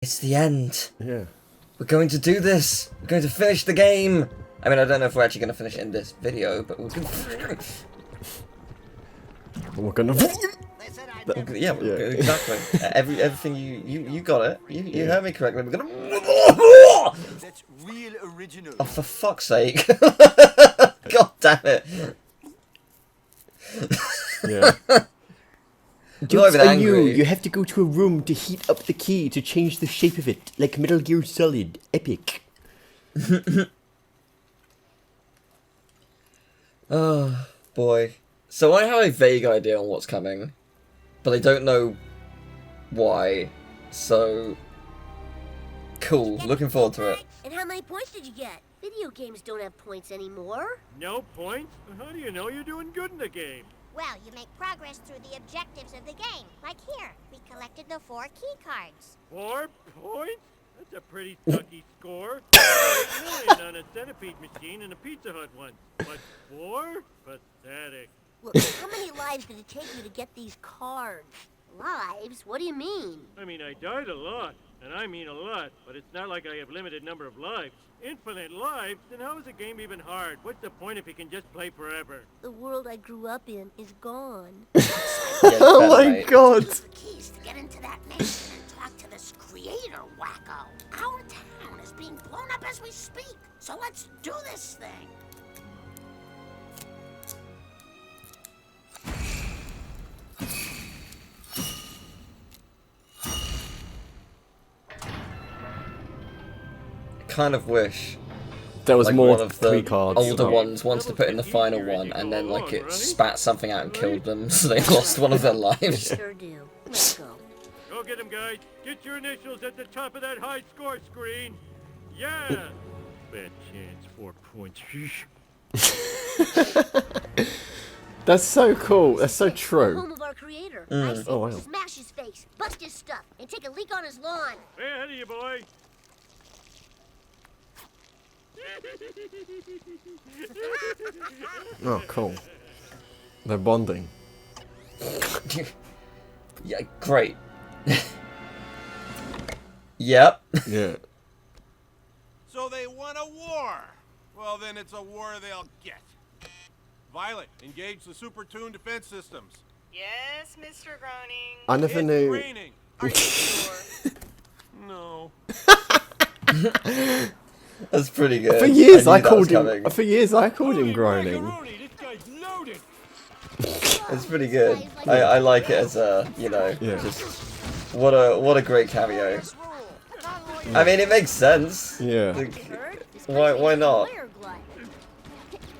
It's the end. Yeah. We're going to do this. We're going to finish the game. I mean, I don't know if we're actually going to finish it in this video, but we're going to... We're gonna... Yeah, exactly. Everything you got it. You heard me correctly. We're gonna... That's real original. Oh, for fuck's sake. God damn it. Yeah. Not even angry. You have to go to a room to heat up the key to change the shape of it, like Metal Gear Solid. Epic. Oh, boy. So I have a vague idea on what's coming, but I don't know why. So, cool. Looking forward to it. And how many points did you get? Video games don't have points anymore. No points? How do you know you're doing good in the game? Well, you make progress through the objectives of the game. Like here, we collected the 4 key cards. 4 points? That's a pretty sucky score. $1 million on a centipede machine and a Pizza Hut one. But 4? Pathetic. Look, how many lives did it take you to get these cards? Lives? What do you mean? I mean, I died a lot, and I mean a lot, but it's not like I have limited number of lives. Infinite lives? Then how is a game even hard? What's the point if you can just play forever? The world I grew up in is gone. Oh my god! Use the keys to get into that mansion and talk to this creator wacko. Our town is being blown up as we speak, so let's do this thing. Kind of wish There was like more one of the key cards. older ones wants to put in the final one, and then like it spat something out and killed them, so they lost one of their lives. Sure do. Let's go. Go get them, guys. Get your initials at the top of that high score screen. Yeah. Bad chance. 4 points. That's so cool. That's so true. Home of our creator. I say Oh, wow. smash his face, bust his stuff, and take a leak on his lawn. Way ahead of you, boy. Oh, cool. They're bonding. Yeah, great. Yep. Yeah. So they won a war. Well, then it's a war they'll get. Violet, engage the super tuned defense systems. Yes, Mr. Groening. I never It's knew. raining. Are you sure? No. That's pretty good. For years, I knew that was called him. coming. For years, I called him groaning. Macaroni, this guy's loaded. It's pretty good. I like it as a, you know, Yeah. just what a great cameo. I mean, it makes sense. Yeah. Like, why not?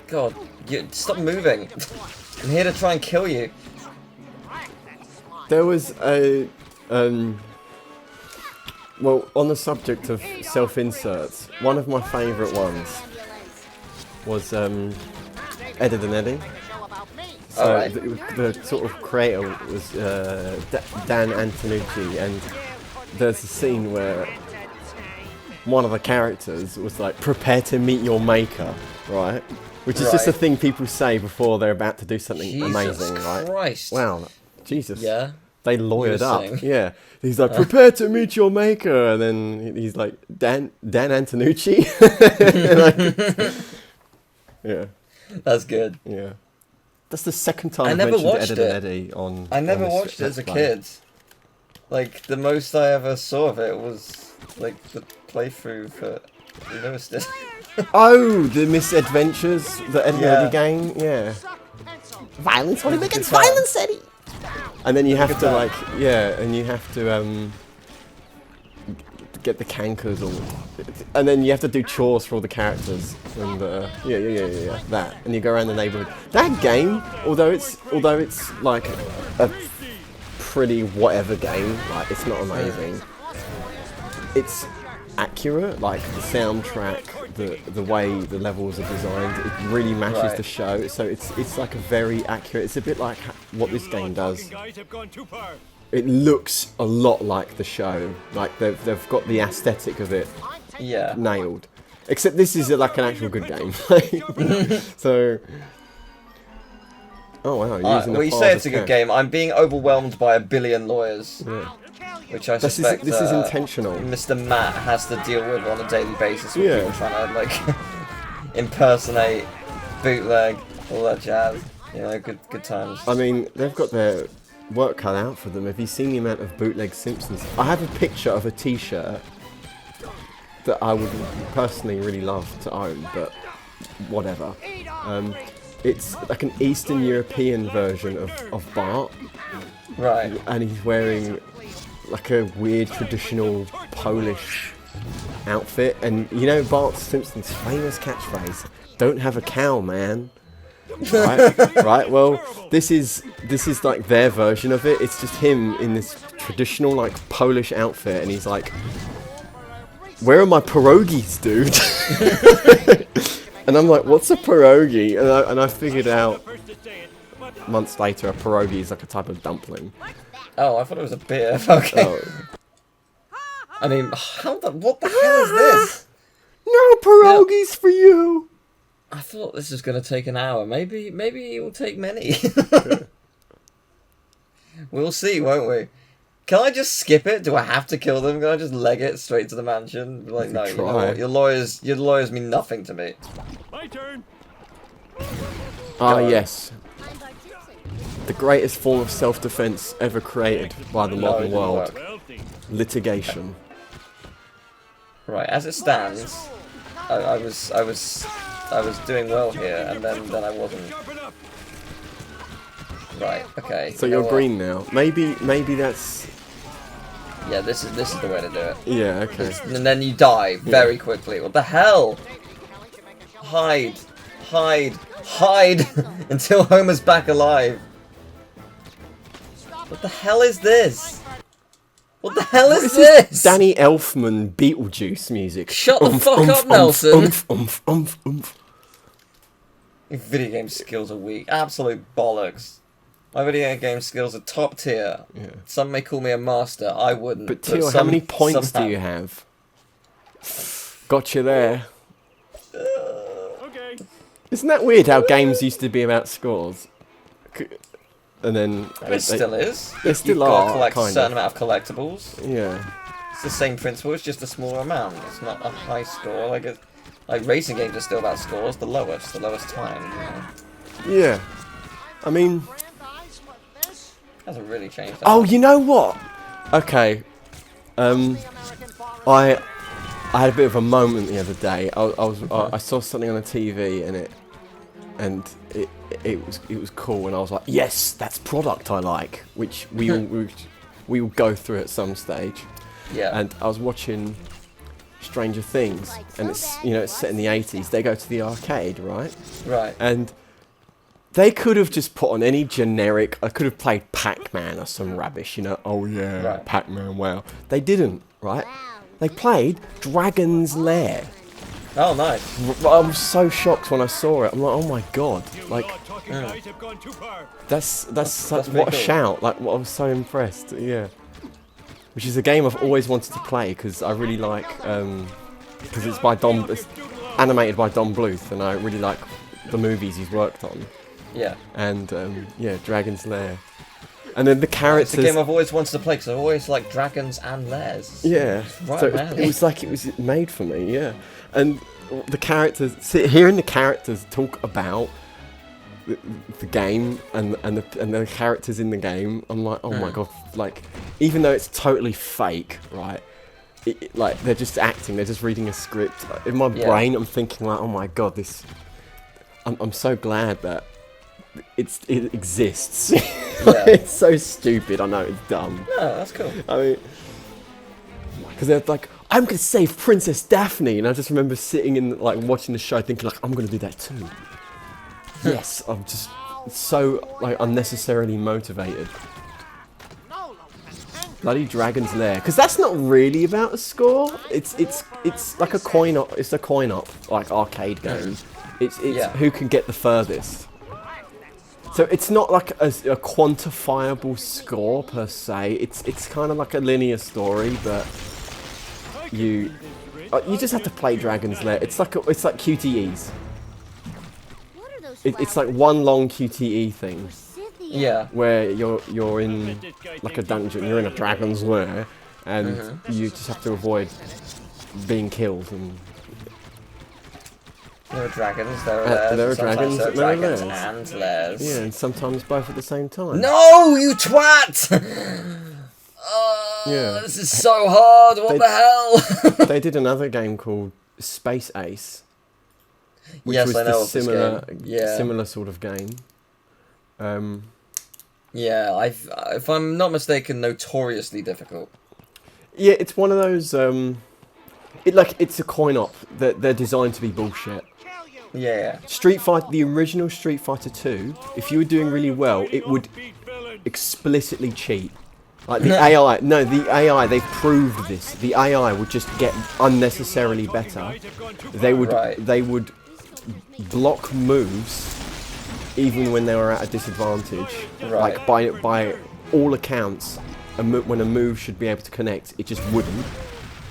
God, stop moving. I'm here to try and kill you. There was a well, on the subject of self-inserts, one of my favourite ones was Ed and Eddie. So Alright. the sort of creator was Dan Antonucci, and there's a scene where one of the characters was like, "Prepare to meet your maker," right? Which is just a Right. thing people say before they're about to do something Jesus amazing, right? Christ. Wow, Jesus. Yeah. They lawyered You were up. saying. Yeah. He's like, "Prepare to meet your maker," and then he's like, Dan Antonucci. Like, yeah, That's good. yeah. That's the second time I I've never mentioned watched Ed it. and Eddie on. I never on this watched it as a Let's Play. kid. Like, the most I ever saw of it was, like, the playthrough for... You noticed it? Oh, the Misadventures, the Ed and Yeah. Eddie game. Yeah. Violence only Good begins time. violence, Eddie. And then you have Good to time. like, yeah, and you have to get the cankers, or, and then you have to do chores for all the characters, and yeah, that, and you go around the neighborhood. That game, although it's like a pretty whatever game, like it's not amazing. It's accurate, like the soundtrack, the way the levels are designed, it really matches Right. the show. So it's like a very accurate. It's a bit like what this game does. Guys have gone too far. It looks a lot like the show. Like they've got the aesthetic of it Yeah. nailed. Except this is like an actual good game. So. Oh wow! You're using the Well, you files say as it's a good cash. game. I'm being overwhelmed by a billion lawyers. Yeah. which I This suspect is intentional. Mr. Matt has to deal with on a daily basis with Yeah. people trying to like impersonate, bootleg, all that jazz. You know, good times. I mean, they've got their work cut out for them. Have you seen the amount of bootleg Simpsons? I have a picture of a T-shirt that I would personally really love to own, but whatever. It's like an Eastern European version of Bart, Right. and he's wearing like a weird traditional Polish outfit. And you know Bart Simpson's famous catchphrase, "Don't have a cow, man." Right, right. Well, this is like their version of it. It's just him in this traditional like Polish outfit, and he's like, "Where are my pierogies, dude?" And I'm like, "What's a pierogi?" And I figured out months later, a pierogi is like a type of dumpling. Oh, I thought it was a beer. Okay. Oh. I mean, what the hell is this? No pierogies for you. I thought this was going to take an hour. Maybe it will take many. We'll see, won't we? Can I just skip it? Do I have to kill them? Can I just leg it straight to the mansion? Be like, no, you know what? Your lawyers mean nothing to me. My turn. Ah, yes. The greatest form of self-defense ever created by the modern world. Wealthy. Litigation. Right, as it stands, I was doing well here, and then I wasn't. Right, okay. So you know you're what? green now. Maybe that's... Yeah, this is the way to do it. Yeah, okay. And then you die very quickly. What the hell? Hide until Homer's back alive. What the hell is this? What the hell is this? Danny Elfman Beetlejuice music. Shut the fuck up, Nelson. Oomph. Your video game skills are weak. Absolute bollocks. My video game skills are top tier. Yeah. Some may call me a master. I wouldn't. But Teal, how many points some do you have? Got you there. Okay. Isn't that weird how games used to be about scores? And then... It still is. They still You've got to are, collect a kind certain of. amount of collectibles. Yeah. It's the same principle, it's just a smaller amount. It's not a high score. Like racing games are still about scores, the lowest time. You know? Yeah. I mean... Hasn't really changed. Oh, you know what? Okay. I had a bit of a moment the other day. I saw something on the TV and it was cool, and I was like, yes, that's product I like, which we will go through at some stage. Yeah. And I was watching Stranger Things, and it's set in the 80s. They go to the arcade, right? Right. And they could have just put on any generic... I could have played Pac-Man or some rubbish, oh yeah, Right. Pac-Man, wow. They didn't, right? They played Dragon's Lair. Oh, nice. I was so shocked when I saw it. I'm like, oh my god. Like, Guys have gone too far. that's pretty what a cool. shout. Like, I was so impressed, yeah. Which is a game I've always wanted to play, because I really like... Because it's animated by Don Bluth, and I really like the movies he's worked on. Yeah. And yeah, Dragon's Lair, and then the It's characters. a game I've always wanted to play because I always like dragons and lairs. Yeah, Right, so man. it was like it was made for me. Yeah, and the characters. Hearing the characters talk about the game and the characters in the game, I'm like, oh my god! Like, even though it's totally fake, right? Like they're just acting. They're just reading a script. In my brain, I'm thinking like, oh my god, this. I'm so glad that. It exists. Yeah. It's so stupid. I know it's dumb. No, that's cool. I mean, because they're like, I'm gonna save Princess Daphne, and I just remember sitting in like watching the show, thinking like, I'm gonna do that too. Yes, I'm just so like unnecessarily motivated. Bloody Dragon's Lair, because that's not really about a score. It's like a coin op. It's a coin op like arcade game. It's who can get the furthest. So it's not like a quantifiable score per se. It's kind of like a linear story, but you just have to play Dragon's Lair. It's like QTEs. What are those It's like one long QTE thing. Yeah. where you're in like a dungeon, you're in a dragon's lair, and you just have to avoid being killed. And there are dragons, there are lairs. there are and sometimes dragons, there are there are dragons and lairs. yeah, and sometimes both at the same time. No, you twat! Yeah. This is so hard. What the hell? They did another game called Space Ace, which Yes, was I know the of this similar, game. Yeah. similar sort of game. Yeah, if I'm not mistaken, notoriously difficult. Yeah, it's one of those. It's a coin op. They're designed to be bullshit. Yeah. Street Fighter, the original Street Fighter 2, if you were doing really well, it would explicitly cheat. Like the AI, no, the AI, they've proved this. The AI would just get unnecessarily better. They would block moves even when they were at a disadvantage. Right. Like by all accounts, when a move should be able to connect, it just wouldn't.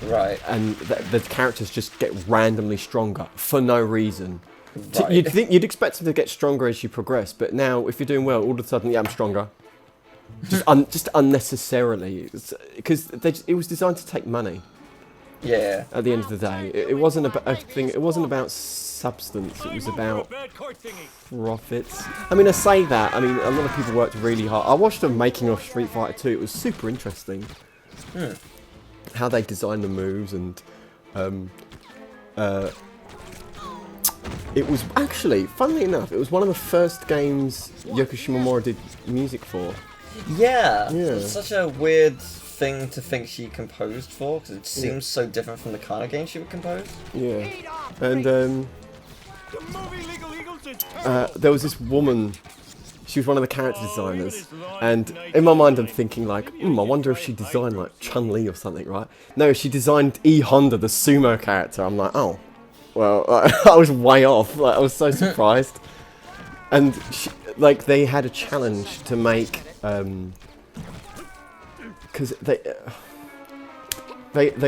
Right. And the characters just get randomly stronger for no reason. Right. You'd expect them to get stronger as you progress, but now if you're doing well, all of a sudden, yeah, I'm stronger. Just unnecessarily, because it was designed to take money. Yeah. At the end of the day, it wasn't about a thing. It wasn't about substance. It was about profits. I mean, I say that. I mean, a lot of people worked really hard. I watched them making of Street Fighter 2. It was super interesting. How they designed the moves and it was actually, funnily enough, it was one of the first games Yoko Shimomura did music for. Yeah. Yeah. It's such a weird thing to think she composed for, because it seems so different from the kind of game she would compose. Yeah. And there was this woman. She was one of the character designers, and in my mind I'm thinking like, I wonder if she designed like Chun-Li or something, right? No, she designed E Honda, the sumo character. I'm like, oh, well, I was way off. Like, I was so surprised. And they had a challenge to make, because they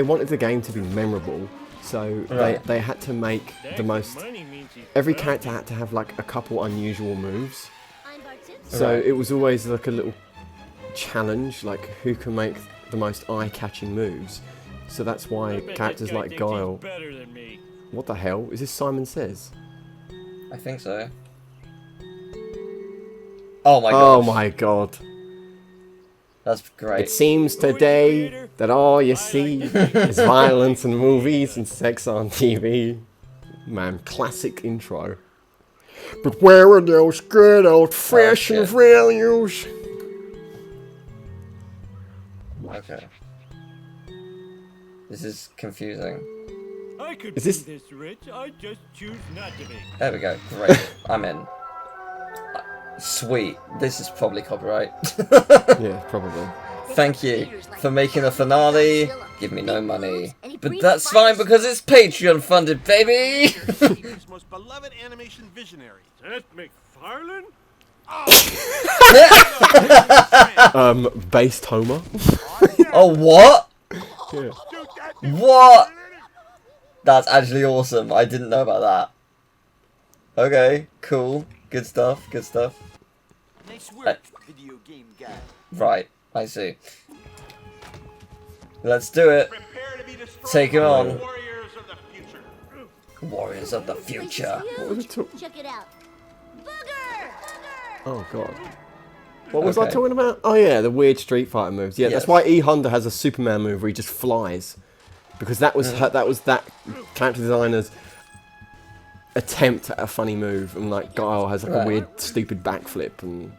wanted the game to be memorable, so they had to make the most. Every character had to have like a couple unusual moves. So it was always like a little challenge, like who can make the most eye-catching moves. So that's why characters like Guile. What the hell? Is this Simon Says? I think so. Oh my god. Oh my god. That's great. It seems today that all you see is violence in movies and sex on TV. Man, classic intro. But where are those good old-fashioned values? Okay. This is confusing. I could Is this- be this rich, I just choose not to be. There we go. Great. I'm in. Sweet. This is probably copyright. Yeah, probably. Thank you for making the finale. Give me no money. But that's fine because it's Patreon funded, baby! His most beloved animation visionary. Seth MacFarlane? Based Homer. Oh, what? Yeah. What? That's actually awesome. I didn't know about that. Okay, cool. Good stuff, good stuff. Nice work, video game guy. Right, I see. Let's do it. Prepare to be destroyed Take him by on. the warriors of the future. Warriors of the future. What was it Check it out. Booger! Oh god. What was I Okay. talking about? Oh yeah, the weird Street Fighter moves. Yeah, that's Yes. why E Honda has a Superman move where he just flies, because that was that character designer's attempt at a funny move, and like Guile has like a weird, stupid backflip, and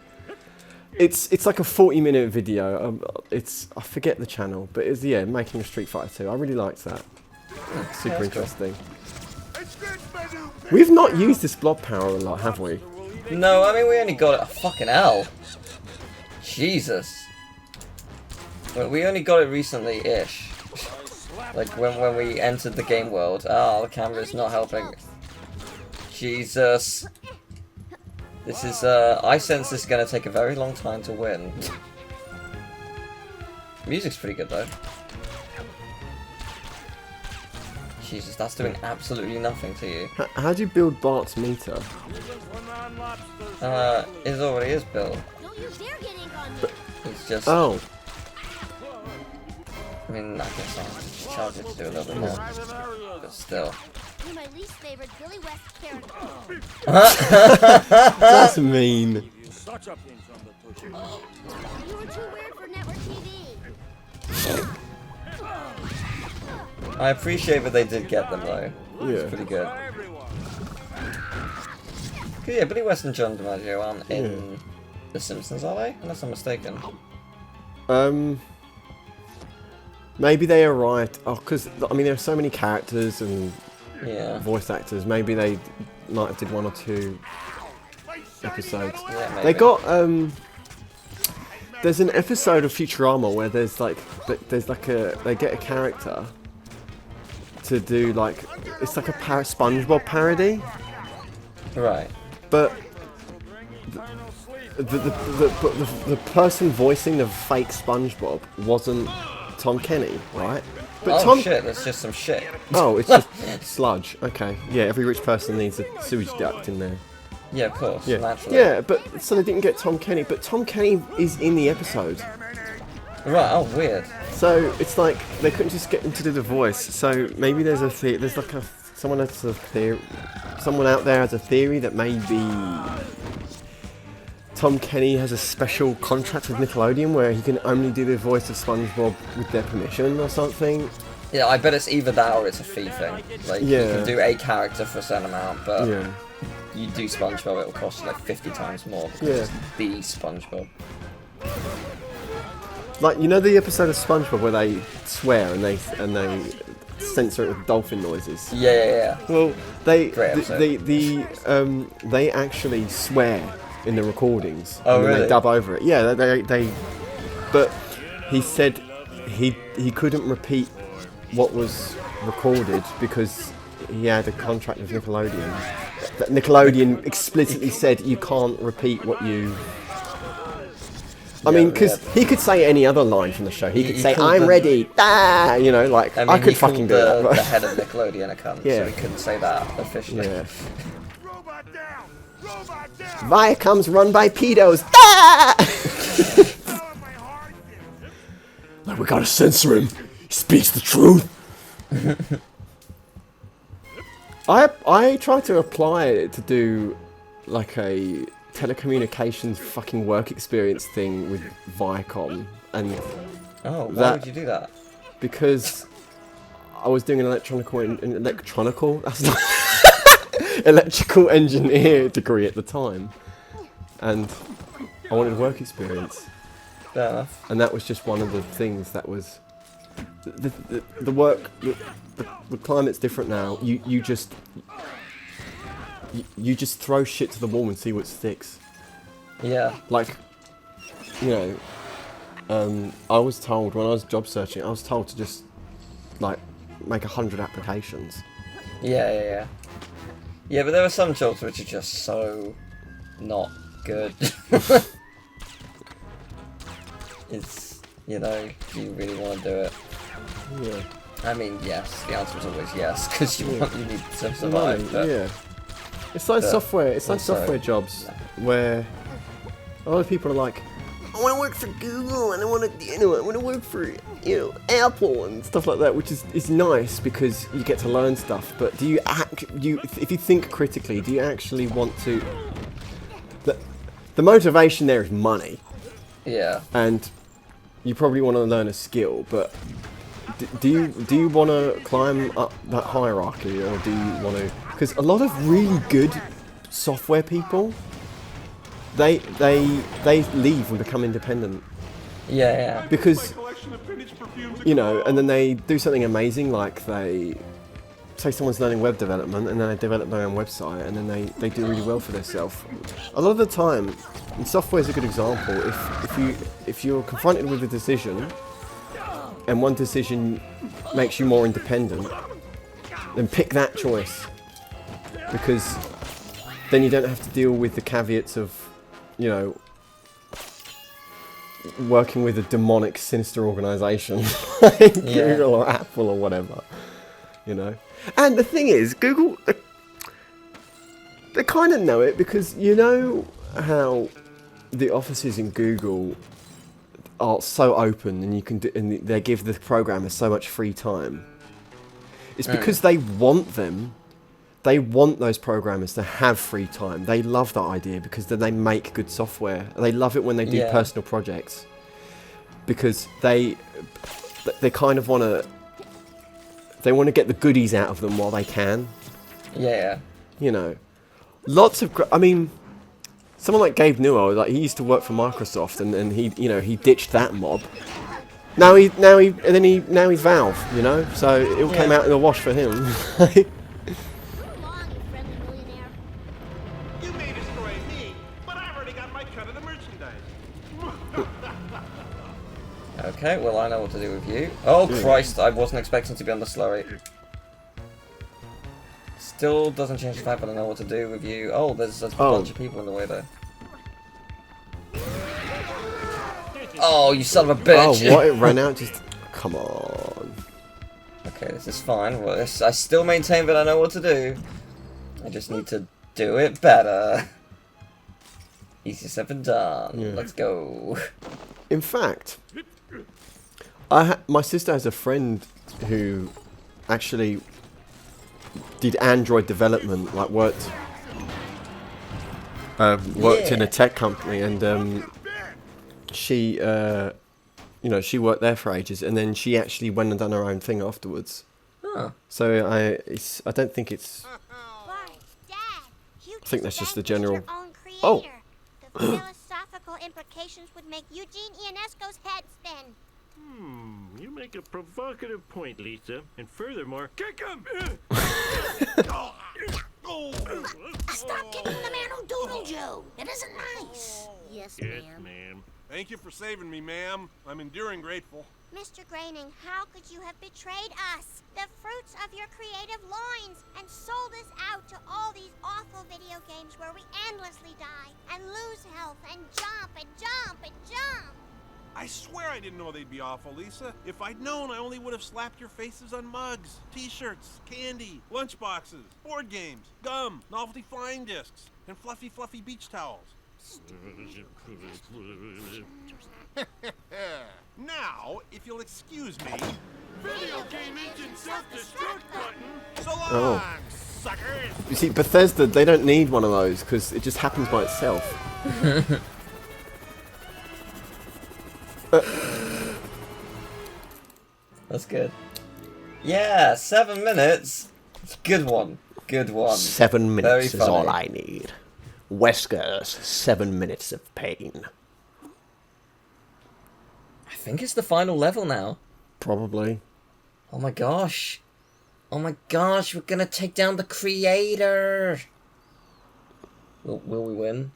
it's like a 40-minute video. I forget the channel, but it's making a Street Fighter 2. I really liked that. Super interesting. We've not used this blob power a lot, have we? No, I mean, we only got it. Fucking hell. Jesus. Well, we only got it recently-ish. Like, when we entered the game world. Oh, the camera's not helping. Jesus. This is, I sense this is gonna take a very long time to win. Music's pretty good, though. Jesus, that's doing absolutely nothing to you. How do you build Bart's meter? It already is built. Don't you dare get ink on me. It's just. Oh. I mean, I guess I'll just charge it to do a little bit more. But still. You're my least favorite Billy West character. That's mean. You were too weird for network TV. I appreciate that they did get them though. Yeah. It's pretty good. Yeah, Billy West and John DiMaggio aren't in The Simpsons, are they? Unless I'm mistaken. Maybe they are right. Oh, because I mean, there are so many characters and voice actors. Maybe they might have did 1 or 2 episodes. Yeah, maybe. They got there's an episode of Futurama where there's like they get a character to do like it's like a SpongeBob parody. Right. But the person voicing the fake SpongeBob wasn't Tom Kenny, right? But Oh shit, that's just some shit. Oh, it's just sludge. Okay, yeah. Every rich person needs a sewage duct in there. Yeah, of course. Yeah, Naturally. yeah. But so they didn't get Tom Kenny, but Tom Kenny is in the episode. Right. Oh, weird. So it's like they couldn't just get him to do the voice. So maybe there's like someone has a theory. Someone out there has a theory that maybe Tom Kenny has a special contract with Nickelodeon where he can only do the voice of SpongeBob with their permission or something. Yeah, I bet it's either that or it's a fee thing. Like, you can do a character for a certain amount, but you do SpongeBob, it will cost you like 50 times more because it's the SpongeBob. Like, you know the episode of SpongeBob where they swear and they censor it with dolphin noises? Yeah. Well, they actually swear in the recordings. Oh, and then really? they dub over it. Yeah, but he said he couldn't repeat what was recorded because he had a contract with Nickelodeon. That Nickelodeon explicitly said you can't repeat what you... I mean, because he could say any other line from the show. He could say, "I'm ready," you know, like, I could fucking do that. The head of Nickelodeon a cunt, so he couldn't say that officially. Yeah. Viacom's run by pedos. Ah! Like, we gotta censor him. He speaks the truth. I tried to apply it to do like a telecommunications fucking work experience thing with Viacom, and why would you do that? Because I was doing an electrical engineer degree at the time, and I wanted work experience. Fair enough. And that was just one of the things that was the work. The climate's different now. You just throw shit to the wall and see what sticks. Yeah. Like, you know, I was told when I was job searching, I was told to just like make 100 applications. Yeah, but there are some jobs which are just so not good. It's, you know, do you really want to do it? Yeah. I mean, yes. The answer is always yes, because you need to survive. Money, yeah. It's like software. It's like software jobs where a lot of people are like, I want to work for Google and I want to work for Apple and stuff like that, which is nice because you get to learn stuff. But do you if you think critically, do you actually want to? The motivation there is money. Yeah. And you probably want to learn a skill, but do you want to climb up that hierarchy, or do you want to? Because a lot of really good software people, they leave and become independent. Yeah. Because, you know, and then they do something amazing, like they say someone's learning web development, and then they develop their own website, and then they do really well for themselves. A lot of the time, and software is a good example. If you're confronted with a decision, and one decision makes you more independent, then pick that choice, because then you don't have to deal with the caveats of, you know, working with a demonic, sinister organisation like Google or Apple or whatever, you know. And the thing is, Google, they kind of know it, because you know how the offices in Google are so open, and you can do, and they give the programmers so much free time. It's because they want them. They want those programmers to have free time. They love that idea because then they make good software. They love it when they do personal projects because they kind of want to. They want to get the goodies out of them while they can. Yeah. You know, lots of. I mean, someone like Gabe Newell, like he used to work for Microsoft, and he, you know, he ditched that mob. Now he's Valve, you know. So it all came out in the wash for him. Come along, you friendly millionaire. You may destroy me, but I've already got my cut of the merchandise. Okay, well I know what to do with you. Oh Christ, I wasn't expecting to be on the slurry. Still doesn't change the fact that I know what to do with you. Oh, there's a bunch of people in the way there. Oh, you son of a bitch! Oh, what? It ran out? Just... Come on. Okay, this is fine. Well, I still maintain that I know what to do. I just need to do it better. Easier said than done. Yeah. Let's go. In fact, my sister has a friend who actually did Android development, like worked in a tech company, and she, you know, she worked there for ages, and then she actually went and done her own thing afterwards. Huh. So I don't think it's. But, Dad, you I think that's just the just general. your own creator. Oh. The philosophical implications would make Eugene Ionesco's head spin. You make a provocative point, Lisa. And furthermore, kick him! Stop kicking the man who doodled you. It isn't nice. Yes, Yes, ma'am. ma'am. Thank you for saving me, ma'am. I'm enduring grateful. Mr. Groening, how could you have betrayed us, the fruits of your creative loins, and sold us out to all these awful video games where we endlessly die and lose health and jump and jump and jump? I swear I didn't know they'd be awful, Lisa. If I'd known, I only would have slapped your faces on mugs, t-shirts, candy, lunchboxes, board games, gum, novelty flying discs, and fluffy, fluffy beach towels. Now, if you'll excuse me... Video game engine self-destruct button! So long, Oh. suckers! You see, Bethesda, they don't need one of those because it just happens by itself. That's good. Yeah, 7 minutes. It's a good one. Good one. 7 Very minutes is funny. all I need. Wesker's 7 minutes of pain. I think it's the final level now. Probably. Oh my gosh. Oh my gosh, we're gonna take down the creator. Will we win?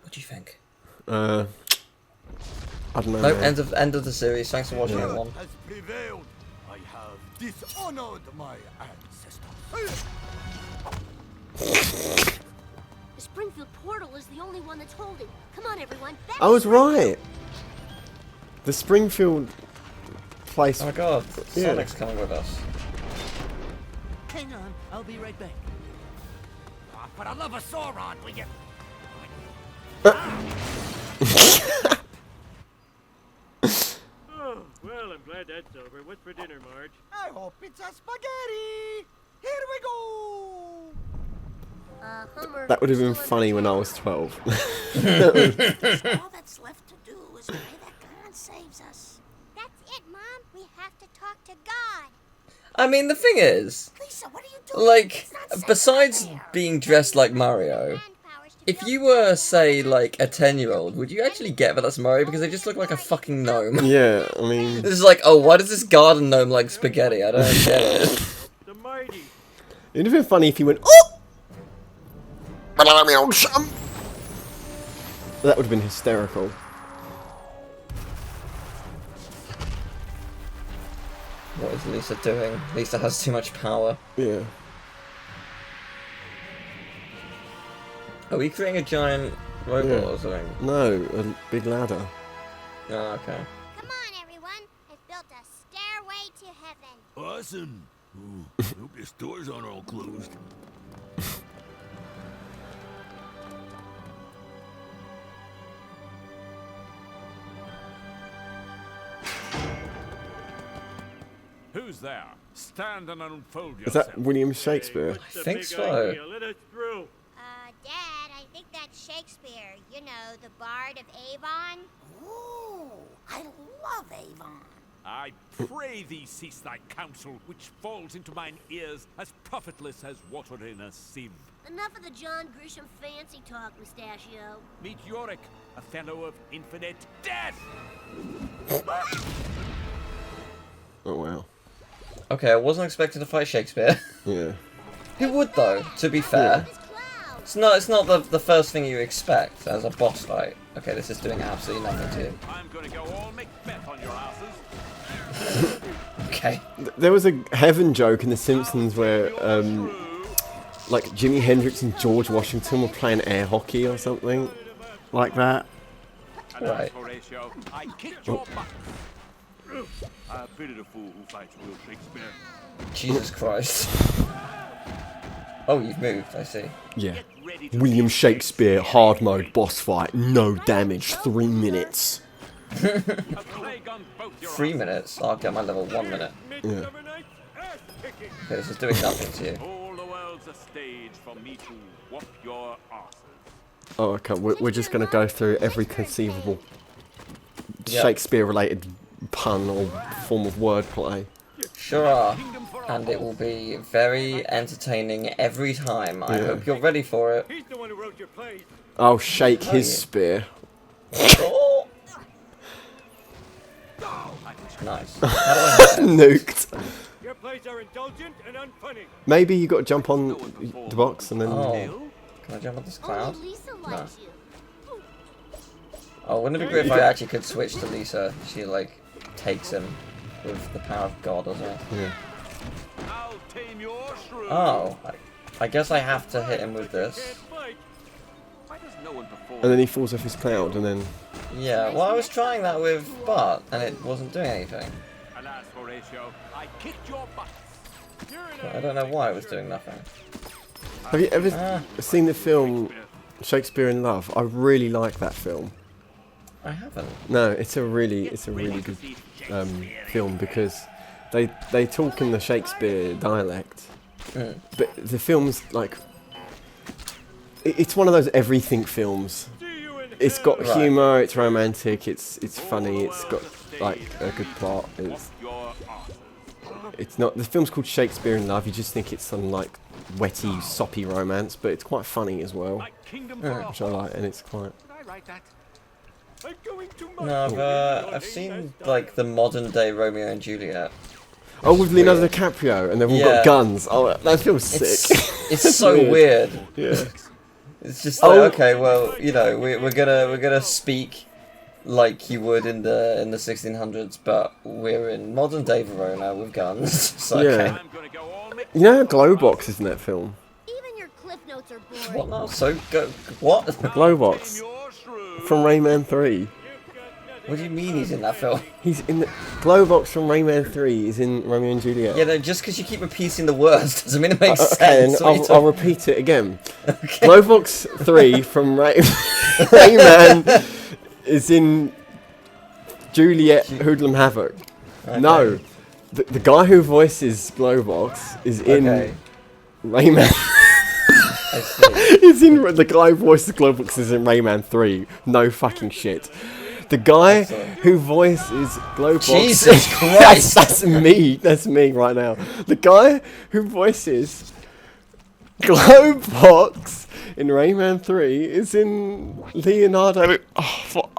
What do you think? I don't know. No, man. end of the series. Thanks for watching, everyone. Has prevailed. I have dishonored my ancestors. The Springfield portal is the only one that's holding. Come on, everyone. Back I was right. The Springfield place. Oh my god, Yeah. Sonic's coming with us. Hang on, I'll be right back. For the love of Sauron, will you? Oh, well, I'm glad that's over. What's for dinner, Marge? I hope it's a spaghetti. Here we go. Homer. That would have been funny when I was 12. All that's left to do is pray that God saves us. That's it, Mom. We have to talk to God. I mean, the thing is, Lisa, what are you doing? like, It's not safe besides out there. being dressed like Mario, if you were, say, like, a 10-year-old, would you actually get that that's Mario? Because they just look like a fucking gnome. Yeah, I mean. This is like, oh, why does this garden gnome like spaghetti? I don't get it. The mighty. It'd have been funny if he went, oh! That would have been hysterical. What is Lisa doing? Lisa has too much power. Yeah. Are we creating a giant robot or something? No, a big ladder. Oh, okay. Come on, everyone. I've built a stairway to heaven. Awesome. Ooh, I hope your stores aren't all closed. Who's there? Stand and unfold Is yourself. that William Shakespeare? What's the think big so. idea? Let us through. Dad, I think that's Shakespeare. You know, the Bard of Avon. Ooh, I love Avon. I pray thee cease thy counsel, which falls into mine ears as profitless as water in a sieve. Enough of the John Grisham fancy talk, Mustachio. Meet Yorick, a fellow of infinite death! Oh wow. Okay, I wasn't expecting to fight Shakespeare. Yeah. Who would though? To be fair, it's not the first thing you expect as a boss fight. Okay, this is doing absolutely nothing to you. I'm gonna go all Macbeth on your asses. Okay. There was a heaven joke in The Simpsons where, like, Jimi Hendrix and George Washington were playing air hockey or something like that. And as Right. Horatio, I kicked your butt. I pity the fool who fights Will Shakespeare. Jesus Christ. Oh, you've moved. I see. Yeah. Get ready to William face Shakespeare hard mode boss fight, no damage, 3 minutes. a plague on both your 3 asses. minutes. I'll get my level 1 minute. Midsummer Night's ass kicking. Okay, this is doing nothing to you. All the world's a stage for me to whoop your asses. Oh, okay. We're just gonna go through every conceivable Yep. Shakespeare-related pun or form of wordplay. Sure are. And it will be very entertaining every time. I hope you're ready for it. He's the one who wrote your plays. I'll shake his yeah. spear. Oh! Nice. How do I hit it? Nuked. Your plays are indulgent and unfunny. Maybe you got to jump on the box and then. Oh. Can I jump on this cloud? Only Lisa likes you. Oh, wouldn't it be great if I actually could switch to Lisa? She, like, takes him with the power of God or something. Yeah. I'll tame your shrew. Oh. I guess I have to hit him with this. Can't fight. Why does no one perform? And then he falls off his cloud and then. Yeah, well, I was trying that with Bart, and it wasn't doing anything. Alas, Horatio, I kicked your butt. But I don't know why it was doing nothing. Have you ever seen the film Shakespeare in Love? I really like that film. I haven't. No, it's a really good film because they talk in the Shakespeare dialect, but the film's like it's one of those everything films. It's got Right. humour, it's romantic, it's funny, it's got like a good plot. It's not. The film's called Shakespeare in Love. You just think it's some like wetty, soppy romance, but it's quite funny as well, which I like, and it's quite. I'm going to No, I've seen like the modern day Romeo and Juliet. Oh, with Leonardo DiCaprio, and they've all Yeah. got guns. Oh, that feels sick. It's so weird. Yeah. It's just like, okay, well, you know, we're gonna speak like you would in the 1600s, but we're in modern day Verona with guns. So, Yeah. okay. I'm gonna go all Macbeth. You know how Glowbox is in that film? Even your cliff notes are boring. What now? So go. What? Glowbox Your shrew. from Rayman 3. What do you mean he's in that film? He's in the Glowbox from Rayman 3 is in Romeo and Juliet. Yeah, no, just because you keep repeating the words doesn't mean it makes Okay, and sense. What are you I'll repeat it again. Okay. Glowbox 3 from Rayman is in Juliet Hoodlum Havoc. Okay. No, the guy who voices Glowbox is in Okay. Rayman. I see. He's in the guy who voices Glowbox is in Rayman 3. No fucking shit. The guy Excellent. who voices Glowbox. Jesus Christ! That's me. That's me right now. The guy who voices Glowbox in Rayman 3 is in Leonardo. Oh,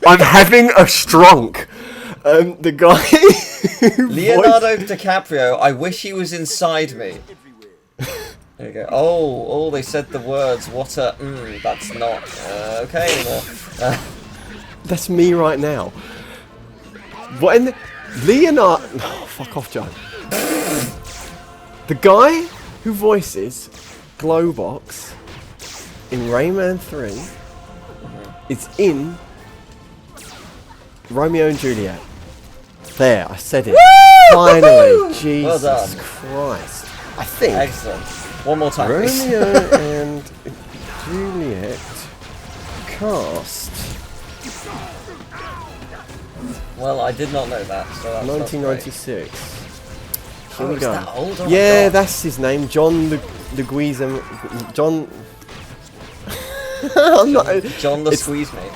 I'm having a stronk. The guy who Leonardo DiCaprio, I wish he was inside me. There you go. Oh, they said the words, what a, that's not, okay anymore. That's me right now. What in the... Leonardo... Oh, fuck off, Joe. The guy who voices Glowbox in Rayman 3 is in Romeo and Juliet. There, I said it. Finally. Jesus Well done. Christ. I think Excellent. One more time, please. Romeo and Juliet cast. Well, I did not know that, so that's 1996. Here we is go. that old? Oh my Yeah, God. that's his name, John the John. I'm not. John the it's- Squeeze Mate.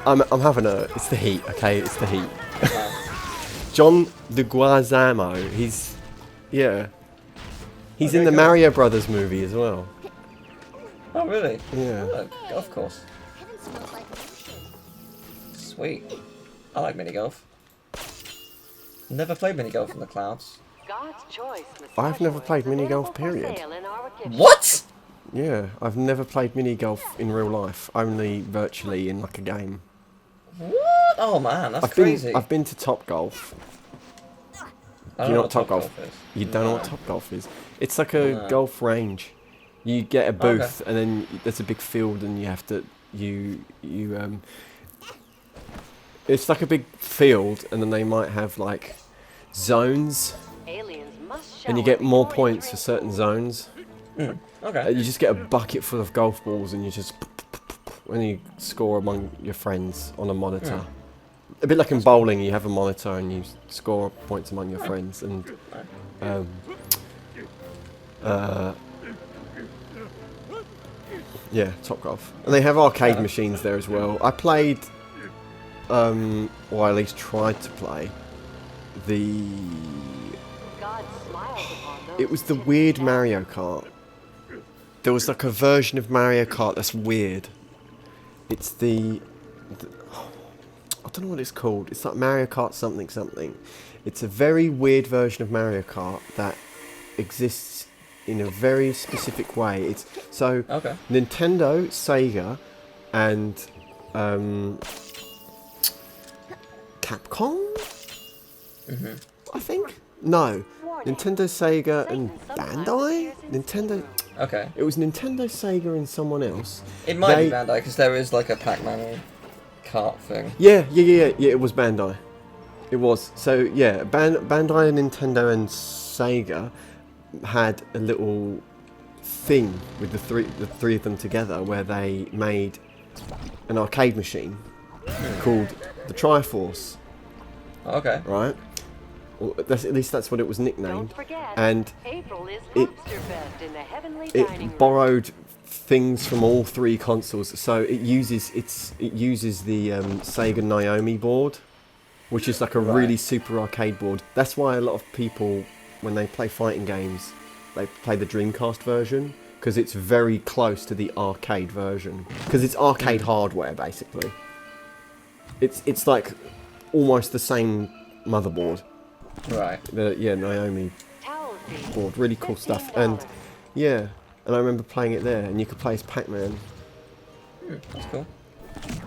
I'm having a. It's the heat, okay? It's the heat. John the Guazamo. He's in Okay, the good. Mario Brothers movie as well. Oh, really? Yeah. Oh, of course. Heaven smells like milkshake. Sweet. I like mini golf. Never played mini golf in the clouds. God's choice. I've never played mini golf, period. What? Yeah, I've never played mini golf in real life. Only virtually in like a game. What? Oh man, that's crazy. I've been to Top Golf. I Do you know what Top Top Golf is? You don't know what Top Golf is? It's like a golf range. You get a booth, and then there's a big field, and you have to It's like a big field, and then they might have like zones, and you get more points for certain zones. Okay. You just get a bucket full of golf balls, and you just when you score among your friends on a monitor. A bit like in bowling, you have a monitor and you score points among your friends, and yeah, Top Golf. And they have arcade machines there as well. I played, or at least tried to play, it was the weird Mario Kart. There was like a version of Mario Kart that's weird. It's I don't know what it's called. It's like Mario Kart something something. It's a very weird version of Mario Kart that exists in a very specific way. It's so Nintendo, Sega, and Capcom. I think no. Nintendo, Sega, and Bandai. Nintendo. Okay. It was Nintendo, Sega, and someone else. It might be Bandai because there is like a Pac-Man kart thing. Yeah. It was Bandai. It was. So yeah, Bandai, Nintendo, and Sega had a little thing with the three of them together where they made an arcade machine called the Triforce. Okay. Right. Well, at least that's what it was nicknamed. And it borrowed things from all three consoles. So it uses the Sega Naomi board, which is like a really super arcade board. That's why a lot of people, when they play fighting games, they play the Dreamcast version, because it's very close to the arcade version, because it's arcade hardware basically. It's like almost the same motherboard. Right. The Naomi board, really cool stuff, and I remember playing it there, and you could play as Pac-Man. That's cool.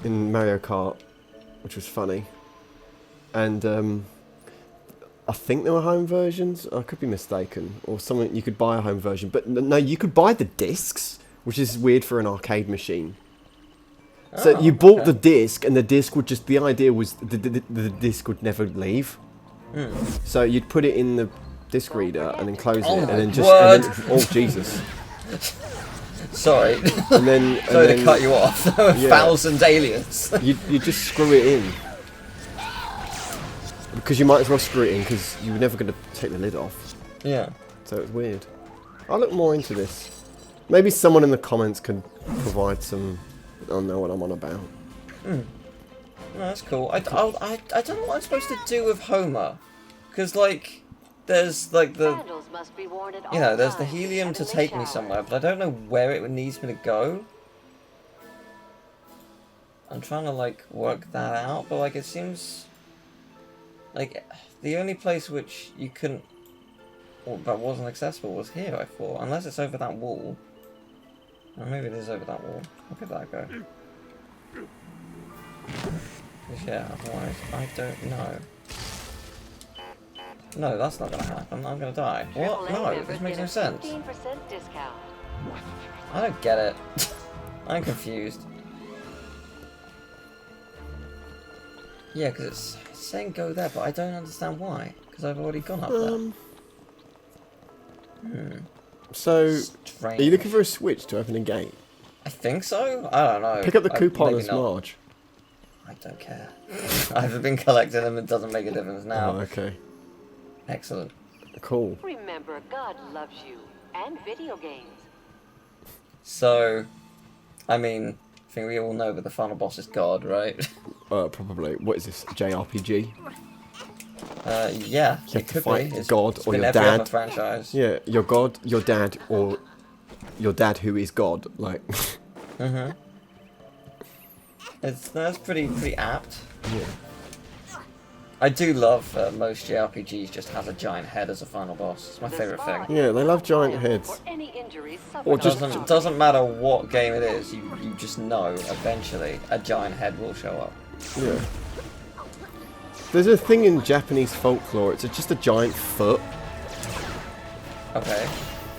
In Mario Kart, which was funny, and I think there were home versions. I could be mistaken, or something. You could buy a home version, but no, you could buy the discs, which is weird for an arcade machine. So you bought the disc, and the disc would just. The idea was the disc would never leave. So you'd put it in the disc reader and then close it, and then just. And then, oh Jesus! Sorry. And then. Sorry to cut you off. There were 1,000 aliens. You just screw it in. Because you might as well screw it in, because you were never going to take the lid off. Yeah. So it's weird. I'll look more into this. Maybe someone in the comments can provide some. I don't know what I'm on about. No, that's cool. I don't know what I'm supposed to do with Homer, because like there's like the there's the helium to take me somewhere, but I don't know where it needs me to go. I'm trying to like work that out, but like it seems like the only place which you couldn't, or that wasn't accessible was here. I thought, unless it's over that wall. Or maybe it is over that wall. Look at that go. Yeah, otherwise I don't know. No, that's not gonna happen. I'm gonna die. What? No, this makes no sense. I don't get it. I'm confused. Yeah, because it's saying go there, but I don't understand why. Because I've already gone up there. So, Strange. are you looking for a switch to open a gate? I think so? I don't know. Pick up the coupon maybe as not. Marge. I don't care. I've been collecting them, it doesn't make a difference now. Oh, okay. Excellent. Cool. Remember, God loves you and video games. So, I mean, I think we all know that the final boss is God, right? Probably. What is this? JRPG? Yeah, You have it to could fight be. It's God or been your every other dad. franchise. Yeah, your God, your dad, or your dad who is God. Like. Mhm. That's pretty apt. Yeah. I do love most JRPGs just have a giant head as a final boss. It's my favourite thing. Yeah, they love giant heads. Or just doesn't matter what game it is, you just know eventually a giant head will show up. Yeah. There's a thing in Japanese folklore. It's just a giant foot. Okay.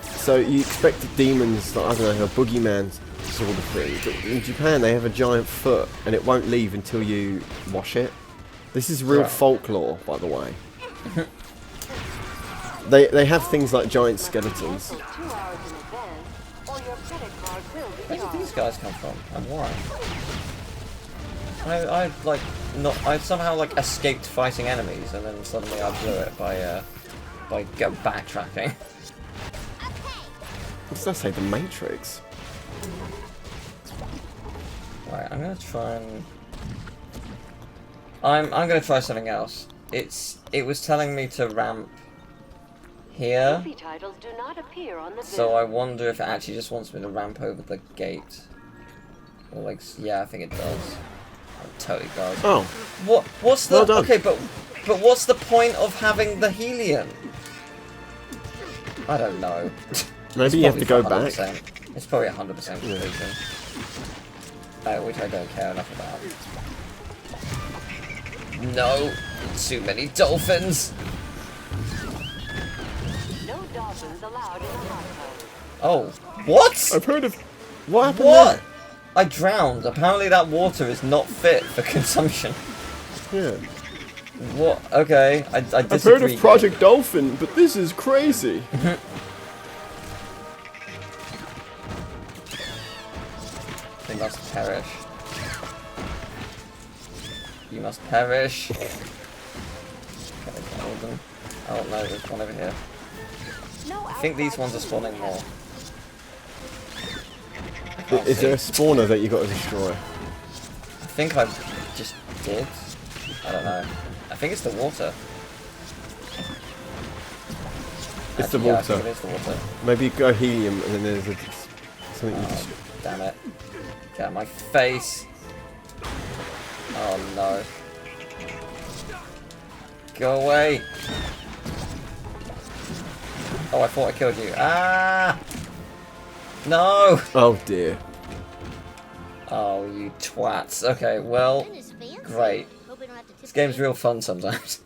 So you expect the demons, like, I don't know, a boogeyman sort of thing. But in Japan, they have a giant foot, and it won't leave until you wash it. This is real folklore, by the way. They have things like giant skeletons. Where did these guys come from, and why? I somehow like escaped fighting enemies, and then suddenly I blew it by backtracking. What does that say? The Matrix. Right, I'm gonna try and. I'm gonna try something else. It was telling me to ramp here, so I wonder if it actually just wants me to ramp over the gate. Or like, yeah, I think it does. It totally does. Oh. What's the okay? But what's the point of having the helium? I don't know. Maybe you have to go back. It's probably 100% completion. Which I don't care enough about. No, too many dolphins. No dolphins allowed in the hot tub. Oh, what? I've heard of. What happened? What? I drowned. Apparently that water is not fit for consumption. Yeah. What? Okay, I disagree. I've heard of Project Dolphin, but this is crazy. They must perish. You must perish. Okay, hold them. Oh no, there's one over here. I think these ones are spawning more. Is there a spawner that you got to destroy? I think I just did. I don't know. I think it's the water. It's the Yeah, I water. think it is the water. Maybe go helium and then there's something you just. Damn it. Get out of my face. Oh no. Go away. Oh, I thought I killed you. Ah! No! Oh dear. Oh, you twats. Okay, well, great. This game's real fun sometimes.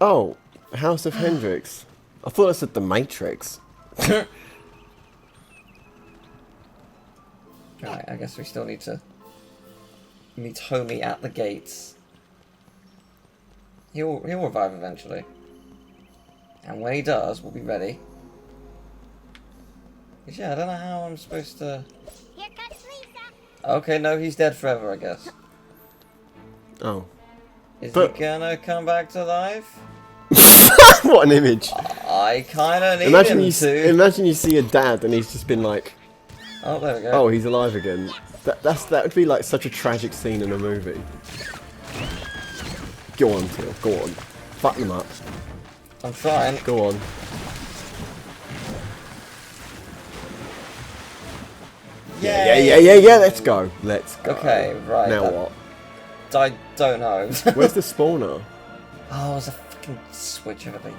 Oh, House of Hendrix. I thought I said the Matrix. Right, I guess we still need to meet Homie at the gates. He'll revive eventually. And when he does, we'll be ready. 'Cause yeah, I don't know how I'm supposed to... Here comes Lisa. Okay, no, he's dead forever, I guess. Oh. Is he gonna come back to life? What an image. I kinda need Imagine him to. Imagine you see a dad and he's just been like, oh, there we go. oh, he's alive again. That would be like such a tragic scene in a movie. Go on, Teal. Go on. Fuck them up. I'm trying. Go on. Yeah. Let's go. Let's go. Okay, right. Now what? I don't know. Where's the spawner? Oh, there's a fucking switch over there.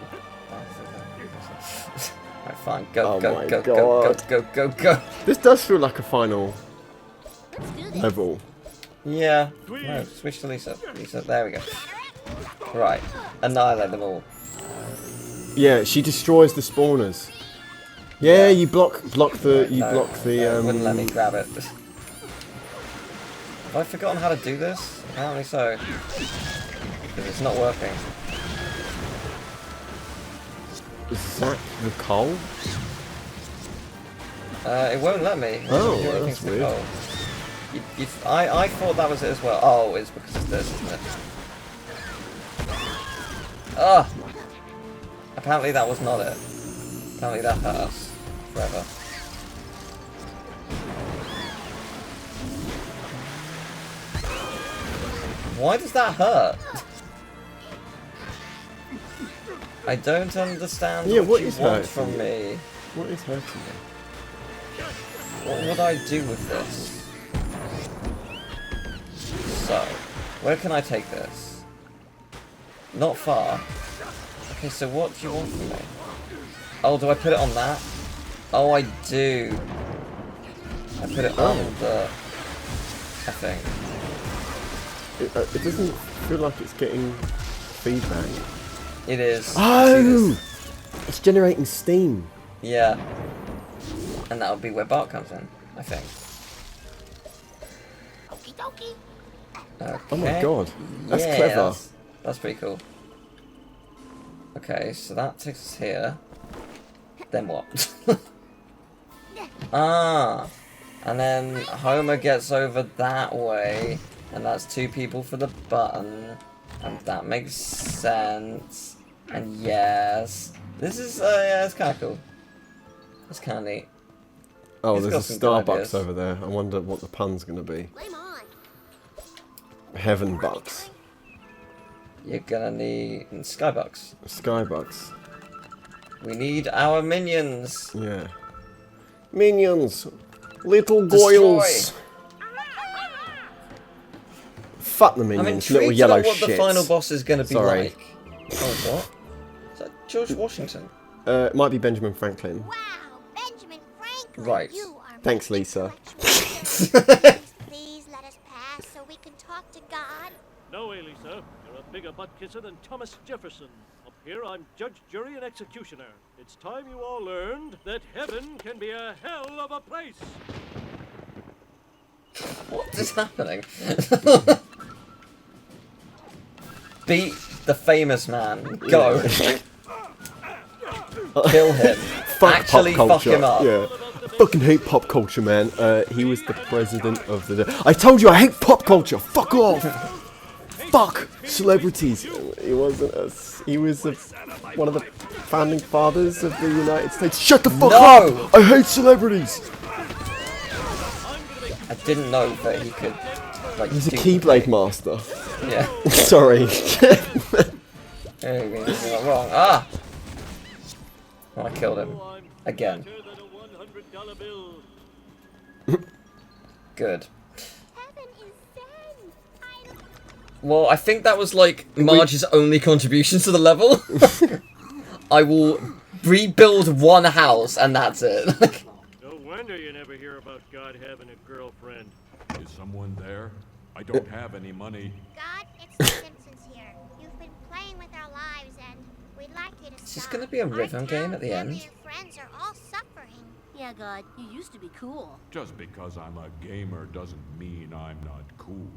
Right, fine. Go, Oh go, my go, go, go, God. go. This does feel like a final level. Yeah. No, switch to Lisa. Lisa, there we go. Right. Annihilate them all. Yeah, she destroys the spawners. Yeah, you block the wouldn't let me grab it. Have I forgotten how to do this? Apparently so. Because it's not working. Is that the coal? It won't let me. Oh, Do anything that's to the weird. coal. I thought that was it as well. Oh, it's because it's this, isn't it? Ugh! Apparently that was not it. Apparently that hurt us forever. Why does that hurt? I don't understand what you want from me. What is hurting you? What would I do with this? So, where can I take this? Not far. Okay, so what do you want from me? Oh, do I put it on that? Oh, I do. I put it on the... I think. It doesn't feel like it's getting feedback. It is. Oh! It's generating steam. Yeah. And that would be where Bart comes in, I think. Okie dokie. Okay. Oh my god. That's clever. That's pretty cool. Okay, so that takes us here. Then what? Ah! And then Homer gets over that way. And that's 2 people for the button. And that makes sense. And yes. This is, yeah, it's kind of cool. It's kind of neat. Oh, He's got there's a some good Starbucks ideas. over there. I wonder what the pun's going to be. Flame on. Heaven Bucks. You're gonna need Skybucks. Skybucks. We need our minions. Yeah. Minions! Little Destroy. goyles! Fuck the I'm minions, little intrigued to yellow know what shits. the final boss is gonna be Sorry. like. Oh, what? Is that George Washington? It might be Benjamin Franklin. Wow, Benjamin Franklin. Right. You are Thanks, Lisa. Please let us pass so we can talk to God. No way, Lisa. You're a bigger butt kisser than Thomas Jefferson. Up here, I'm judge, jury, and executioner. It's time you all learned that heaven can be a hell of a place. What is happening? Beat the famous man. Go. Kill him. Fuck Actually pop fuck culture. him up. Yeah. Fucking hate pop culture, man. He was the president of the... I told you I hate pop culture! Fuck off! Fuck celebrities! He wasn't a... He was one of the founding fathers of the United States. Shut the fuck up! I hate celebrities! I didn't know that he could, like, He's a do Keyblade master. Yeah. Sorry. Anything not wrong. Ah! Oh, I killed him. Again. Good. Heaven is Zen. Well, I think that was like Marge's only contribution to the level. I will rebuild one house and that's it. No wonder you never hear about God having a girlfriend. Is someone there? I don't have any money. God, it's the Simpsons here. You've been playing with our lives and we'd like you to stop. Is this gonna be a rhythm game at the Our end? family and friends are all suffering. Yeah, God, you used to be cool. Just because I'm a gamer doesn't mean I'm not cool.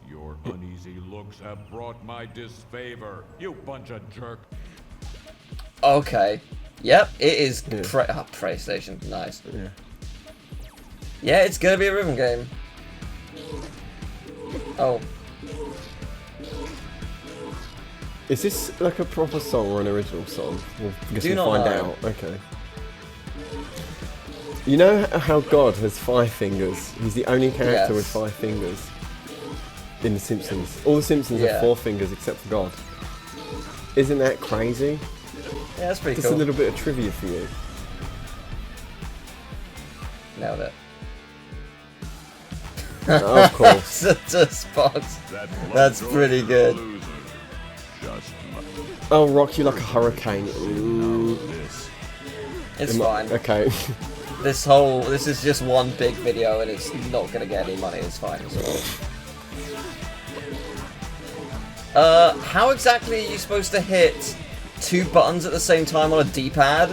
Your uneasy looks have brought my disfavor, you bunch of jerk. Okay. Yep, it is PlayStation. Nice. Yeah. Yeah, it's gonna be a rhythm game. Oh. Is this like a proper song or an original song? I guess Do we'll not find know. out. Okay. You know how God has 5 fingers? He's the only character with 5 fingers in The Simpsons. All the Simpsons have 4 fingers except for God. Isn't that crazy? Yeah, that's pretty Just cool. a little bit of trivia for you. Nailed it. Oh, of course. Just box. That's pretty good. I'll rock you like a hurricane. Ooh. It's fine. Okay. This is just one big video and it's not gonna get any money, it's fine as well. How exactly are you supposed to hit 2 buttons at the same time on a D-pad?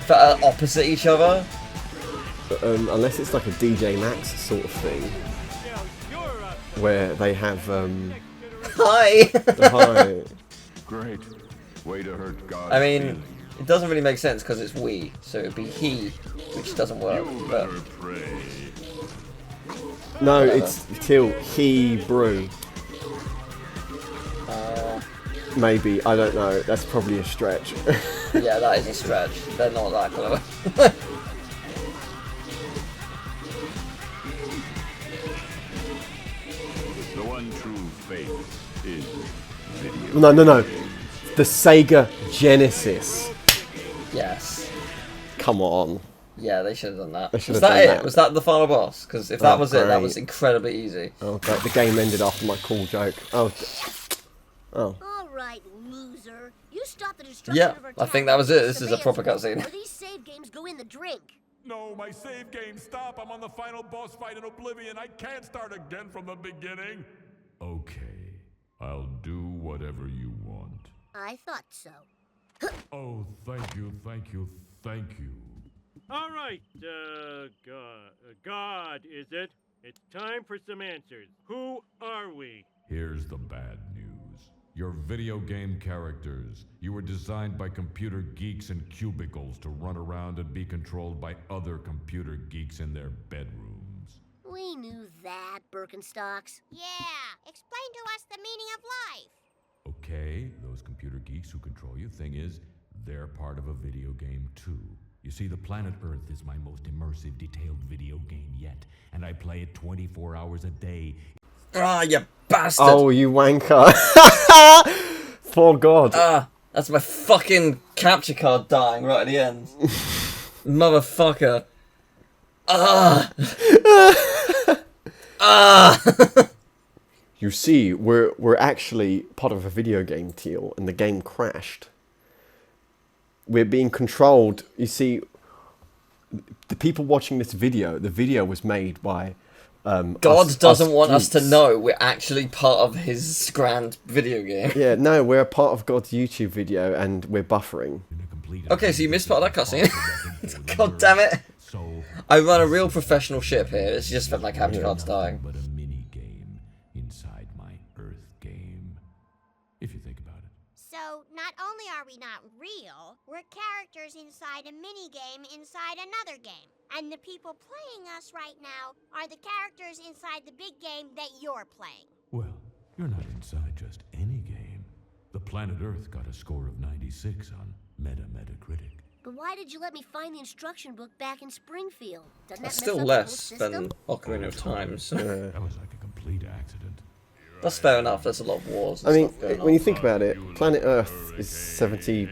That are opposite each other? Unless it's like a DJ Max sort of thing. Where they have, Hi! Hi. Great. Way to hurt God. I mean, it doesn't really make sense because it's we, so it'd be he, which doesn't work. But No, Whatever. it's Teal. He brew. Maybe, I don't know. That's probably a stretch. Yeah, that is a stretch. They're not that clever. The one true faith is video. No. The Sega Genesis. Yes. Come on. Yeah, they should have done that. They should Was have that done it? that. Was that the final boss? Because if that Oh, was it, that was great. incredibly easy. Oh, great. The game ended after my cool joke. Oh. All right, loser. You stop the destruction Yeah, of our I think town. that was it. This is a Surveillance proper room, cutscene. Or these save games go in the drink. No, my save game, stop. I'm on the final boss fight in Oblivion. I can't start again from the beginning. Okay, I'll do whatever you want. I thought so. Oh, thank you. All right, God, is it? It's time for some answers. Who are we? Here's the bad news. Your video game characters. You were designed by computer geeks in cubicles to run around and be controlled by other computer geeks in their bedrooms. We knew that, Birkenstocks. Yeah, explain to us the meaning of life. Okay, those computer geeks who control you, thing is, they're part of a video game too. You see, the planet Earth is my most immersive, detailed video game yet, and I play it 24 hours a day. Ah, you bastard! Oh, you wanker. For God. Ah, that's my fucking capture card dying right at the end. Motherfucker. Ah! Ah! You see, we're actually part of a video game, Teal, and the game crashed. We're being controlled. You see, the people watching this video, the video was made by God doesn't want us to geeks. know we're actually part of his grand video game. Yeah, no, we're a part of God's YouTube video, and we're buffering. Okay, so you missed part of that cutscene. God damn it! I run a real professional ship here. It's just that my capture card's dying. But a mini game inside my Earth game. If you think about it. So, not only are we not real, we're characters inside a mini-game inside another game. And the people playing us right now are the characters inside the big game that you're playing. Well, you're not inside just any game. The planet Earth got a score of 96 on Metacritic. But why did you let me find the instruction book back in Springfield? Doesn't That's that mess still up the whole less system? than Ocarina of Time, so That was like a complete accident. that's fair enough. There's a lot of wars and I mean, stuff going when you on. think about it, planet Earth is 70%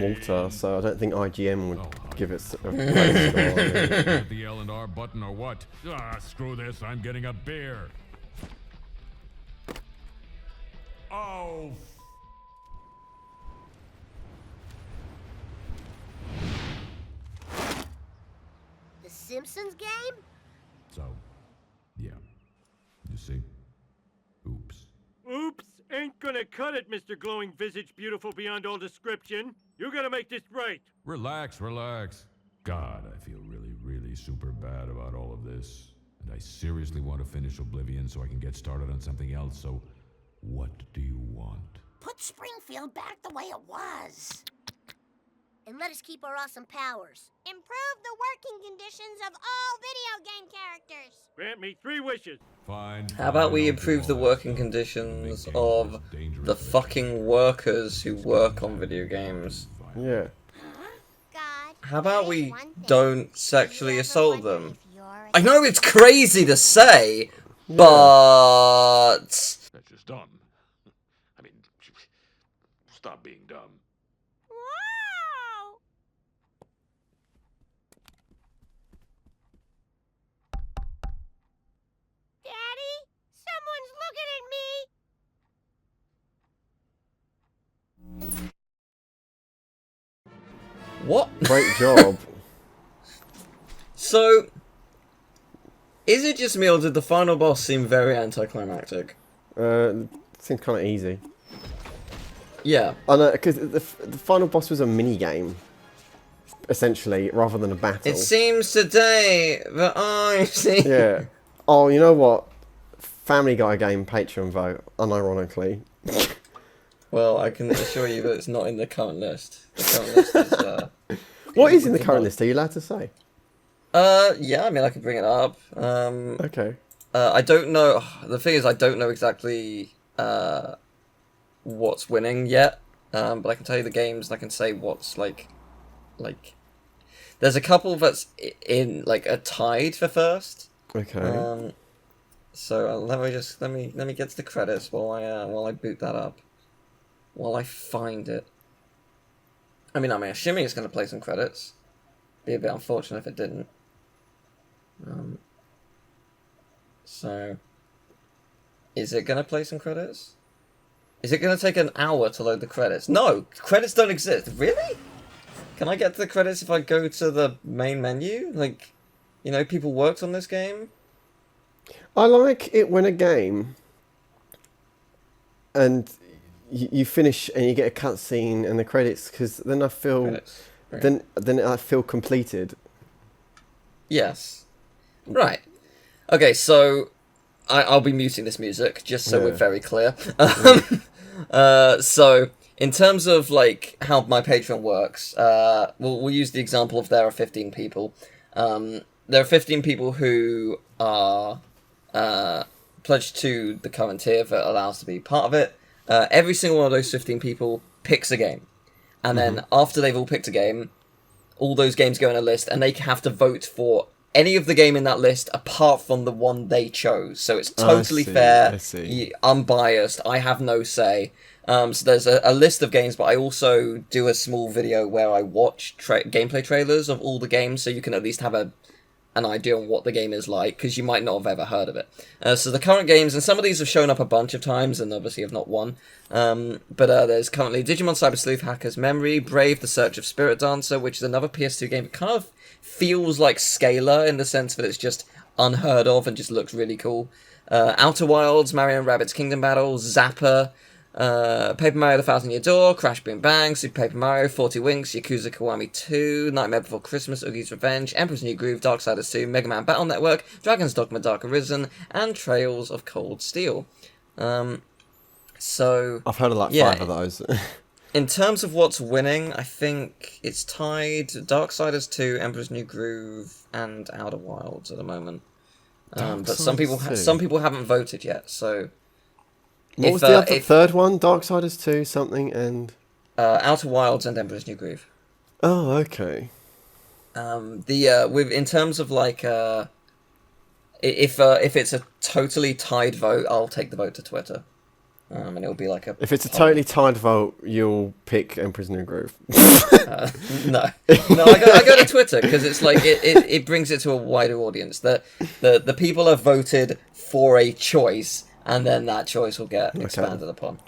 water, so I don't think IGM would give it a great score. Hit the L and R button or what? Ah, screw this. I'm getting a beer. Oh. The Simpsons game? So, yeah. You see? Oops. Oops, ain't gonna cut it, Mr. Glowing Visage Beautiful Beyond All Description. You gotta make this right. Relax. God, I feel really super bad about all of this. And I seriously want to finish Oblivion so I can get started on something else, so what do you want? Put Springfield back the way it was. And let us keep our awesome powers. Improve the working conditions of all video game characters. Grant me 3 wishes. Fine. How about we I'll do improve the all working that. conditions Make games of less dangerous the than- fucking workers who work on video games? Yeah. God, How about there is we one thing. don't sexually You ever assault wonder them? if you're a I know it's crazy to say, but That's just dumb. I mean, stop being dumb. Wow! Daddy, someone's looking at me. what? Great job. So, is it just me or did the final boss seem very anticlimactic? Seems kind of easy. Yeah. I know, because the final boss was a mini game, essentially, rather than a battle. It seems today that I see. Yeah. Oh, you know what? Family Guy game Patreon vote, unironically. Well, I can assure you that it's not in the current list. The current list is, What is in the current list? Are you allowed to say? yeah, I mean, I could bring it up. Okay. I don't know. The thing is, I don't know exactly what's winning yet. But I can tell you the games, and I can say what's like. There's a couple that's in like a tied for first. Okay. So let me get to the credits while I boot that up. While I find it. I'm assuming it's going to play some credits. Be a bit unfortunate if it didn't. So, is it going to play some credits? Is it going to take an hour to load the credits? No! Credits don't exist. Really? Can I get to the credits if I go to the main menu? Like, people worked on this game? I like it when a game and you finish and you get a cutscene and the credits, because then I feel Right. then I feel completed. Yes. Right. Okay, so I'll be muting this music just so we're very clear. So in terms of like how my Patreon works, we'll use the example of there are 15 people. There are 15 people who are pledged to the current tier that allows to be part of it. Every single one of those 15 people picks a game. And then after they've all picked a game, all those games go in a list, and they have to vote for any of the game in that list apart from the one they chose. So it's totally fair, unbiased. I have no say. So there's a list of games, but I also do a small video where I watch gameplay trailers of all the games, so you can at least have an idea on what the game is like, because you might not have ever heard of it. So the current games, and some of these have shown up a bunch of times, and obviously have not won. But there's currently Digimon Cyber Sleuth Hacker's Memory, Brave, The Search of Spirit Dancer, which is another PS2 game. It kind of feels like Scalar in the sense that it's just unheard of and just looks really cool. Outer Wilds, Mario and Rabbids Kingdom Battle, Zapper, Paper Mario The Thousand Year Door, Crash Boom Bang, Super Paper Mario, 40 Winks, Yakuza Kiwami 2, Nightmare Before Christmas, Oogie's Revenge, Emperor's New Groove, Darksiders 2, Mega Man Battle Network, Dragon's Dogma Dark Arisen, and Trails of Cold Steel. So I've heard of like 5 of those. In terms of what's winning, I think it's tied Darksiders 2, Emperor's New Groove, and Outer Wilds at the moment. But some people haven't voted yet, so... What was the third one? Darksiders 2, something, and... Outer Wilds and Emperor's New Groove. Oh, okay. In terms of like, if it's a totally tied vote, I'll take the vote to Twitter. And it'll be like a... If it's a totally tied vote, you'll pick Emperor's New Groove. No, I go to Twitter, because it's like, it brings it to a wider audience. The people have voted for a choice, and then that choice will get expanded upon.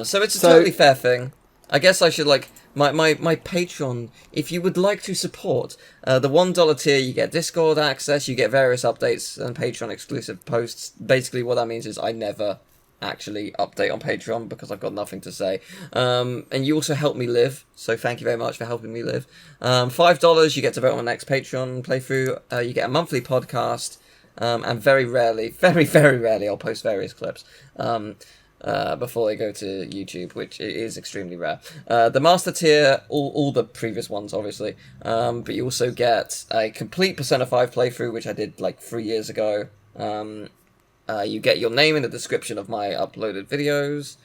So it's a totally fair thing. I guess I should, like, my Patreon, if you would like to support the $1 tier, you get Discord access, you get various updates and Patreon exclusive posts. Basically what that means is I never actually update on Patreon because I've got nothing to say. And you also help me live, so thank you very much for helping me live. $5, you get to vote on the next Patreon playthrough. You get a monthly podcast. And very rarely, very, very rarely, I'll post various clips before they go to YouTube, which is extremely rare. The Master tier, all the previous ones, obviously, but you also get a complete Persona 5 playthrough, which I did like 3 years ago. You get your name in the description of my uploaded videos,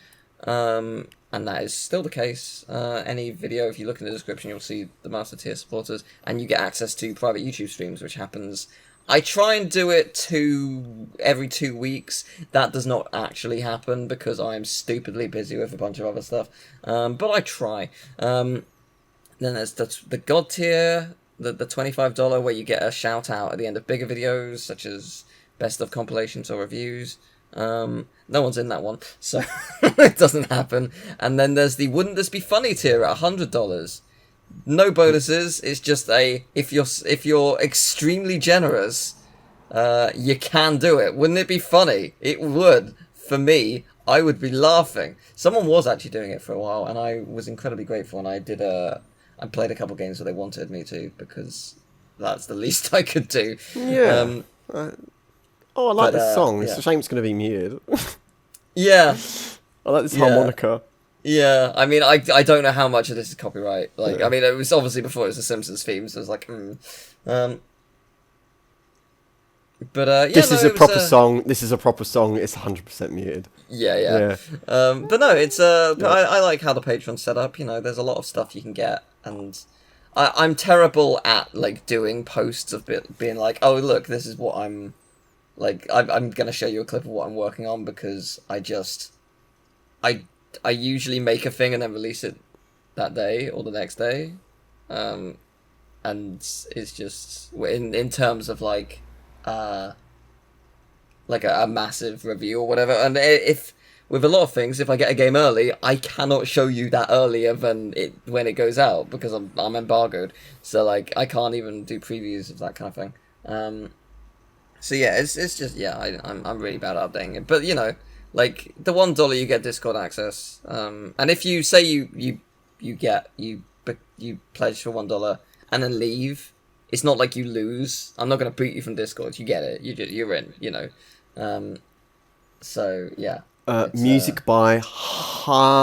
and that is still the case. Any video, if you look in the description, you'll see the Master tier supporters, and you get access to private YouTube streams, which happens... I try and do it every 2 weeks. That does not actually happen because I am stupidly busy with a bunch of other stuff. But I try. Then there's the God tier, the $25, where you get a shout out at the end of bigger videos, such as best of compilations or reviews. No one's in that one, so it doesn't happen. And then there's the Wouldn't This Be Funny tier at $100. No bonuses. It's just if you're extremely generous, you can do it. Wouldn't it be funny? It would. For me, I would be laughing. Someone was actually doing it for a while, and I was incredibly grateful. And I played a couple games where they wanted me to, because that's the least I could do. Yeah. I like this song. It's a shame it's going to be muted. Yeah. I like this harmonica. Yeah, I mean, I don't know how much of this is copyright. Like, I mean, it was obviously before it was the Simpsons theme, so it was like, But yeah, this is a proper song. song. This is a proper song. It's 100% muted. Yeah. But no, it's I like how the Patreon's set up. You know, there's a lot of stuff you can get, and I'm terrible at like doing posts of being like, oh look, this is what I'm like. I'm gonna show you a clip of what I'm working on, because I usually make a thing and then release it that day or the next day, and it's just in terms of like a massive review or whatever. And if with a lot of things, if I get a game early, I cannot show you that earlier than when it goes out, because I'm embargoed. So like I can't even do previews of that kind of thing. So yeah, it's just I'm really bad at updating it. But you know, like the $1 you get Discord access. And if you say you pledge for $1 and then leave, it's not like you lose. I'm not gonna boot you from Discord. You get it. You're in. You know. So yeah. Music by Hans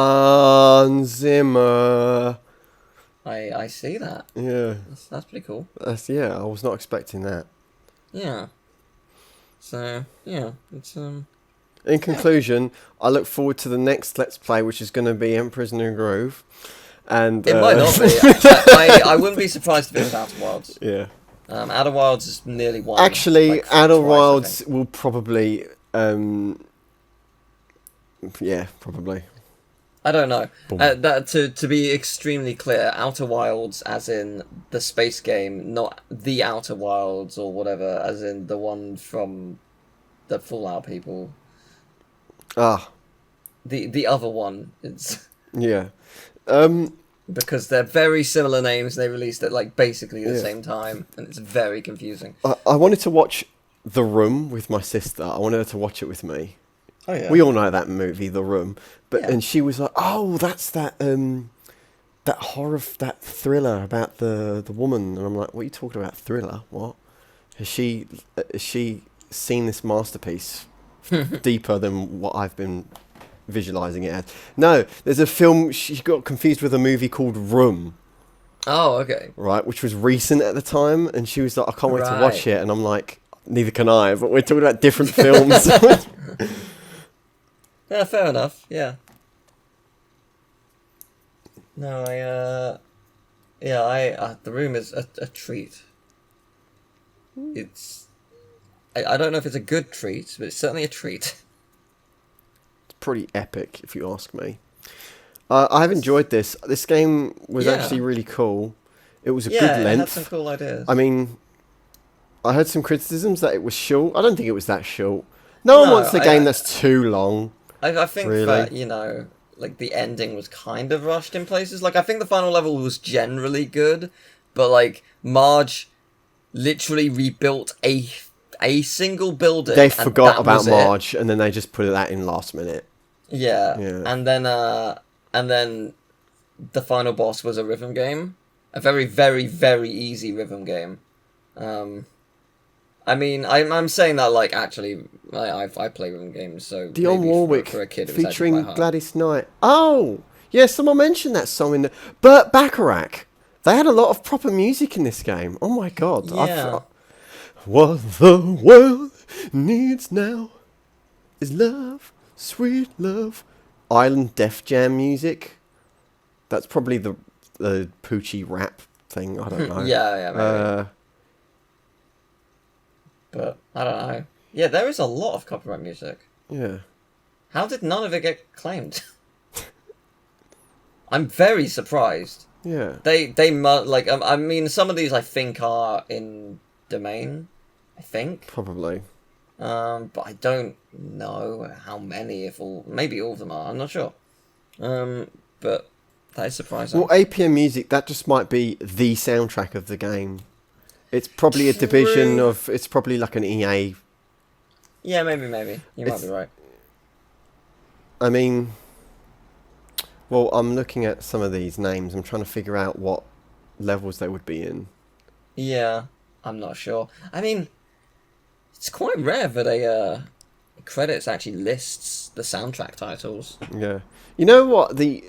Zimmer. I see that. Yeah. That's pretty cool. I was not expecting that. Yeah. So yeah, it's In conclusion, I look forward to the next Let's Play, which is going to be Emperor's New Groove. And it might not be. I wouldn't be surprised if it was Outer Wilds. Yeah. Outer Wilds is nearly one. Actually, like, Outer twice, Wilds will probably. Yeah, probably. I don't know. To be extremely clear, Outer Wilds, as in the space game, not the Outer Wilds or whatever, as in the one from the Fallout people. Ah. The other one. It's yeah. Because they're very similar names. They released at like basically the same time, and it's very confusing. I wanted to watch The Room with my sister. I wanted her to watch it with me. Oh yeah. We all know that movie, The Room, and she was like, "Oh, that's that horror, that thriller about the woman." And I'm like, "What are you talking about? Thriller? What? Has she seen this masterpiece deeper than what I've been visualizing it as?" No, there's a film she got confused with a movie called Room. Oh, okay. Right, which was recent at the time, and she was like, "I can't wait to watch it," and I'm like, "Neither can I." But we're talking about different films. Yeah, fair enough. Yeah. No, The Room is a treat. It's, I don't know if it's a good treat, but it's certainly a treat. It's pretty epic, if you ask me. I've enjoyed this. This game was actually really cool. It was a good length. It had some cool ideas. I mean, I heard some criticisms that it was short. I don't think it was that short. No one wants a game that's too long. I think that, you know, like the ending was kind of rushed in places. Like I think the final level was generally good, but like Marge literally rebuilt a single building. They forgot about Marge, and then they just put that in last minute. Yeah. And then the final boss was a rhythm game, a very, very, very easy rhythm game. I mean, I'm saying that like actually, I play rhythm games, so Dionne Warwick for a kid, it was featuring quite hard. Gladys Knight. Oh, yeah, someone mentioned that song in the Burt Bacharach. They had a lot of proper music in this game. Oh my god! Yeah. What the world needs now is love, sweet love. Island Def Jam music. That's probably the Poochie rap thing. I don't know. yeah, maybe. But I don't know. Yeah, there is a lot of copyright music. Yeah. How did none of it get claimed? I'm very surprised. Yeah. They like I mean some of these I think are in domain. I think probably. But I don't know how many. Maybe all of them are. I'm not sure. But that is surprising. Well, APM Music, that just might be the soundtrack of the game. It's probably a division of. It's probably like an EA. Yeah, maybe. You might be right. I mean, well, I'm looking at some of these names. I'm trying to figure out what levels they would be in. Yeah, I'm not sure. I mean, it's quite rare that a credits actually lists the soundtrack titles. Yeah, you know what the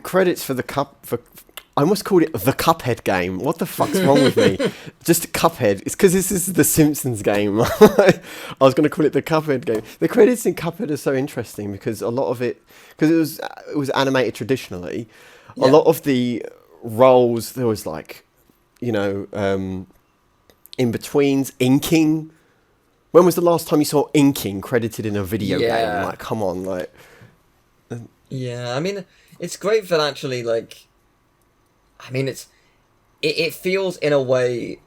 credits for I almost called it the Cuphead game. What the fuck's wrong with me? Just Cuphead. It's because this is the Simpsons game. I was going to call it the Cuphead game. The credits in Cuphead are so interesting because a lot of it, because it was animated traditionally. A lot of the roles, there was like, you know, in betweens, inking. When was the last time you saw inking credited in a video game? Like, come on, like. Yeah, I mean, it's great that actually, like, I mean, it feels in a way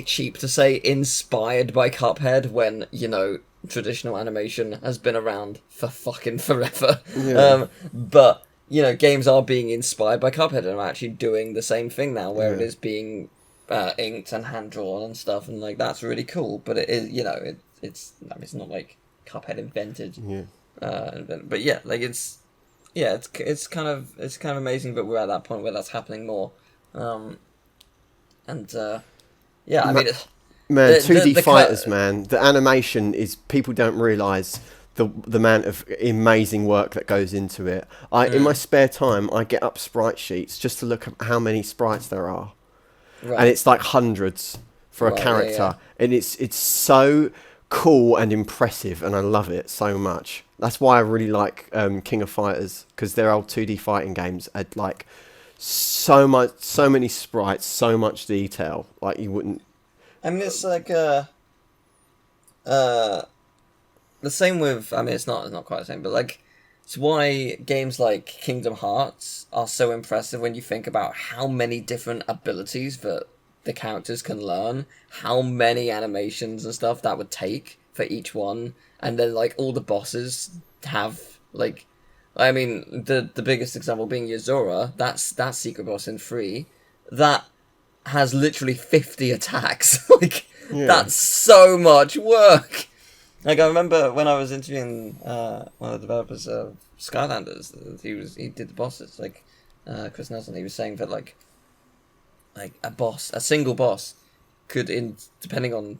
cheap to say inspired by Cuphead when, you know, traditional animation has been around for fucking forever. Yeah. But, you know, games are being inspired by Cuphead and are actually doing the same thing now, where it is being inked and hand-drawn and stuff, and, like, that's really cool. But it is, you know, it's not like Cuphead invented. Yeah. But yeah, like it's kind of amazing that we're at that point where that's happening more. Yeah, I mean, man, 2D fighters, man. The animation is, people don't realise the amount of amazing work that goes into it. In my spare time, I get up sprite sheets just to look at how many sprites there are, and it's like hundreds for a character, and it's so cool and impressive, and I love it so much. That's why I really like King of Fighters, because their old 2D fighting games had like so many sprites, so much detail. Like you wouldn't. I mean, it's like the same with. I mean, it's not quite the same, but like it's why games like Kingdom Hearts are so impressive when you think about how many different abilities that the characters can learn, how many animations and stuff that would take for each one. And then, like, all the bosses have, like, I mean, the biggest example being Yozora, that secret boss in 3, that has literally 50 attacks. Like, that's so much work. Like, I remember when I was interviewing one of the developers of Skylanders, he did the bosses, like, Chris Nelson, he was saying that, like a single boss could, depending on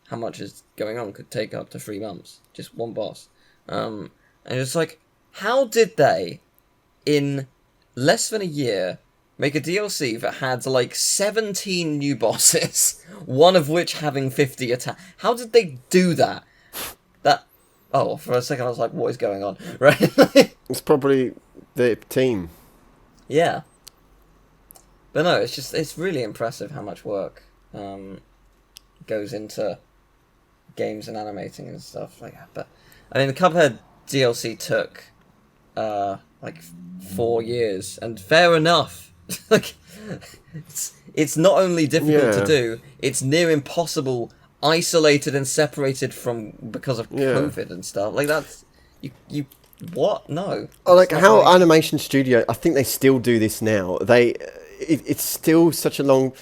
how much is going on, could take up to 3 months. Just one boss. And it's like, how did they, in less than a year, make a DLC that had, like, 17 new bosses, one of which having 50 attacks? How did they do that? Oh, for a second I was like, what is going on? Right? It's probably the team. Yeah. But no, it's really impressive how much work goes into games and animating and stuff like that. But I mean, the Cuphead DLC took like 4 years, and fair enough. Like it's not only difficult to do, it's near impossible, isolated and separated from because of COVID and stuff. Like that's you what? No. Oh, like how Animation Studio, I think they still do this now. It's still such a long,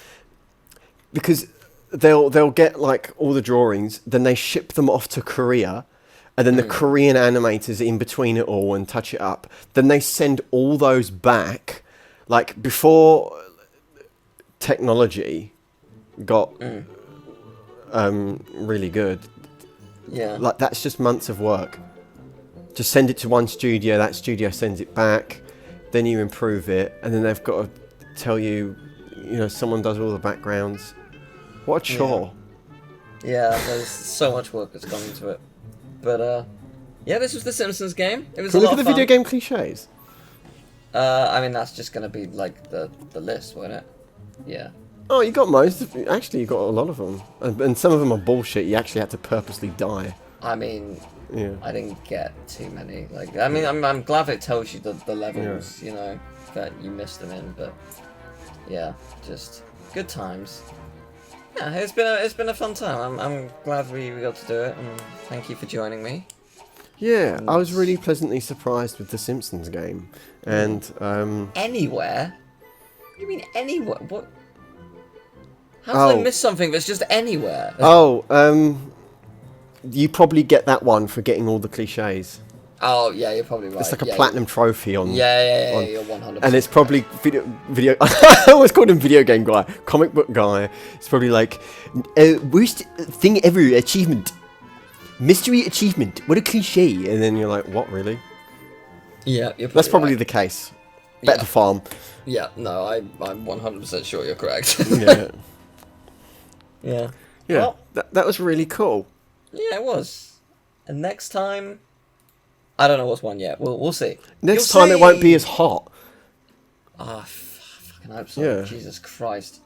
because they'll get like all the drawings, then they ship them off to Korea, and then the Korean animators in between it all and touch it up. Then they send all those back, like before technology got really good. Yeah, like that's just months of work. Just send it to one studio, that studio sends it back, then you improve it, and then they've got to tell you, you know, someone does all the backgrounds. What a chore. Yeah, there's so much work that's gone into it. But, yeah, this was the Simpsons game. It was a lot of fun. Look at the video game cliches. I mean, that's just going to be, like, the list, won't it? Yeah. Oh, you got most. Actually, you got a lot of them. And some of them are bullshit. You actually had to purposely die. I mean, I didn't get too many. Like, I mean, I'm glad it tells you the levels, you know, that you missed them in. But, yeah, just good times. Yeah, it's been a fun time. I'm glad we got to do it, and thank you for joining me. Yeah, I was really pleasantly surprised with the Simpsons game, and Anywhere? What do you mean anywhere? What? How did I miss something that's just anywhere? You probably get that one for getting all the cliches. Oh yeah, you're probably right. It's like a platinum trophy on. Yeah, you're 100%. And it's probably video. I always called him video game guy, comic book guy. It's probably like worst thing ever achievement, mystery achievement. What a cliche! And then you're like, what really? Yeah, that's probably the case. better farm. Yeah, no, I'm 100% sure you're correct. Yeah. Yeah. Yeah, Well, that was really cool. yeah, it was. And next time, I don't know what's one yet. We'll see. Next You'll time it won't be see. as hot. Ah, fucking hope so. Yeah. Jesus Christ.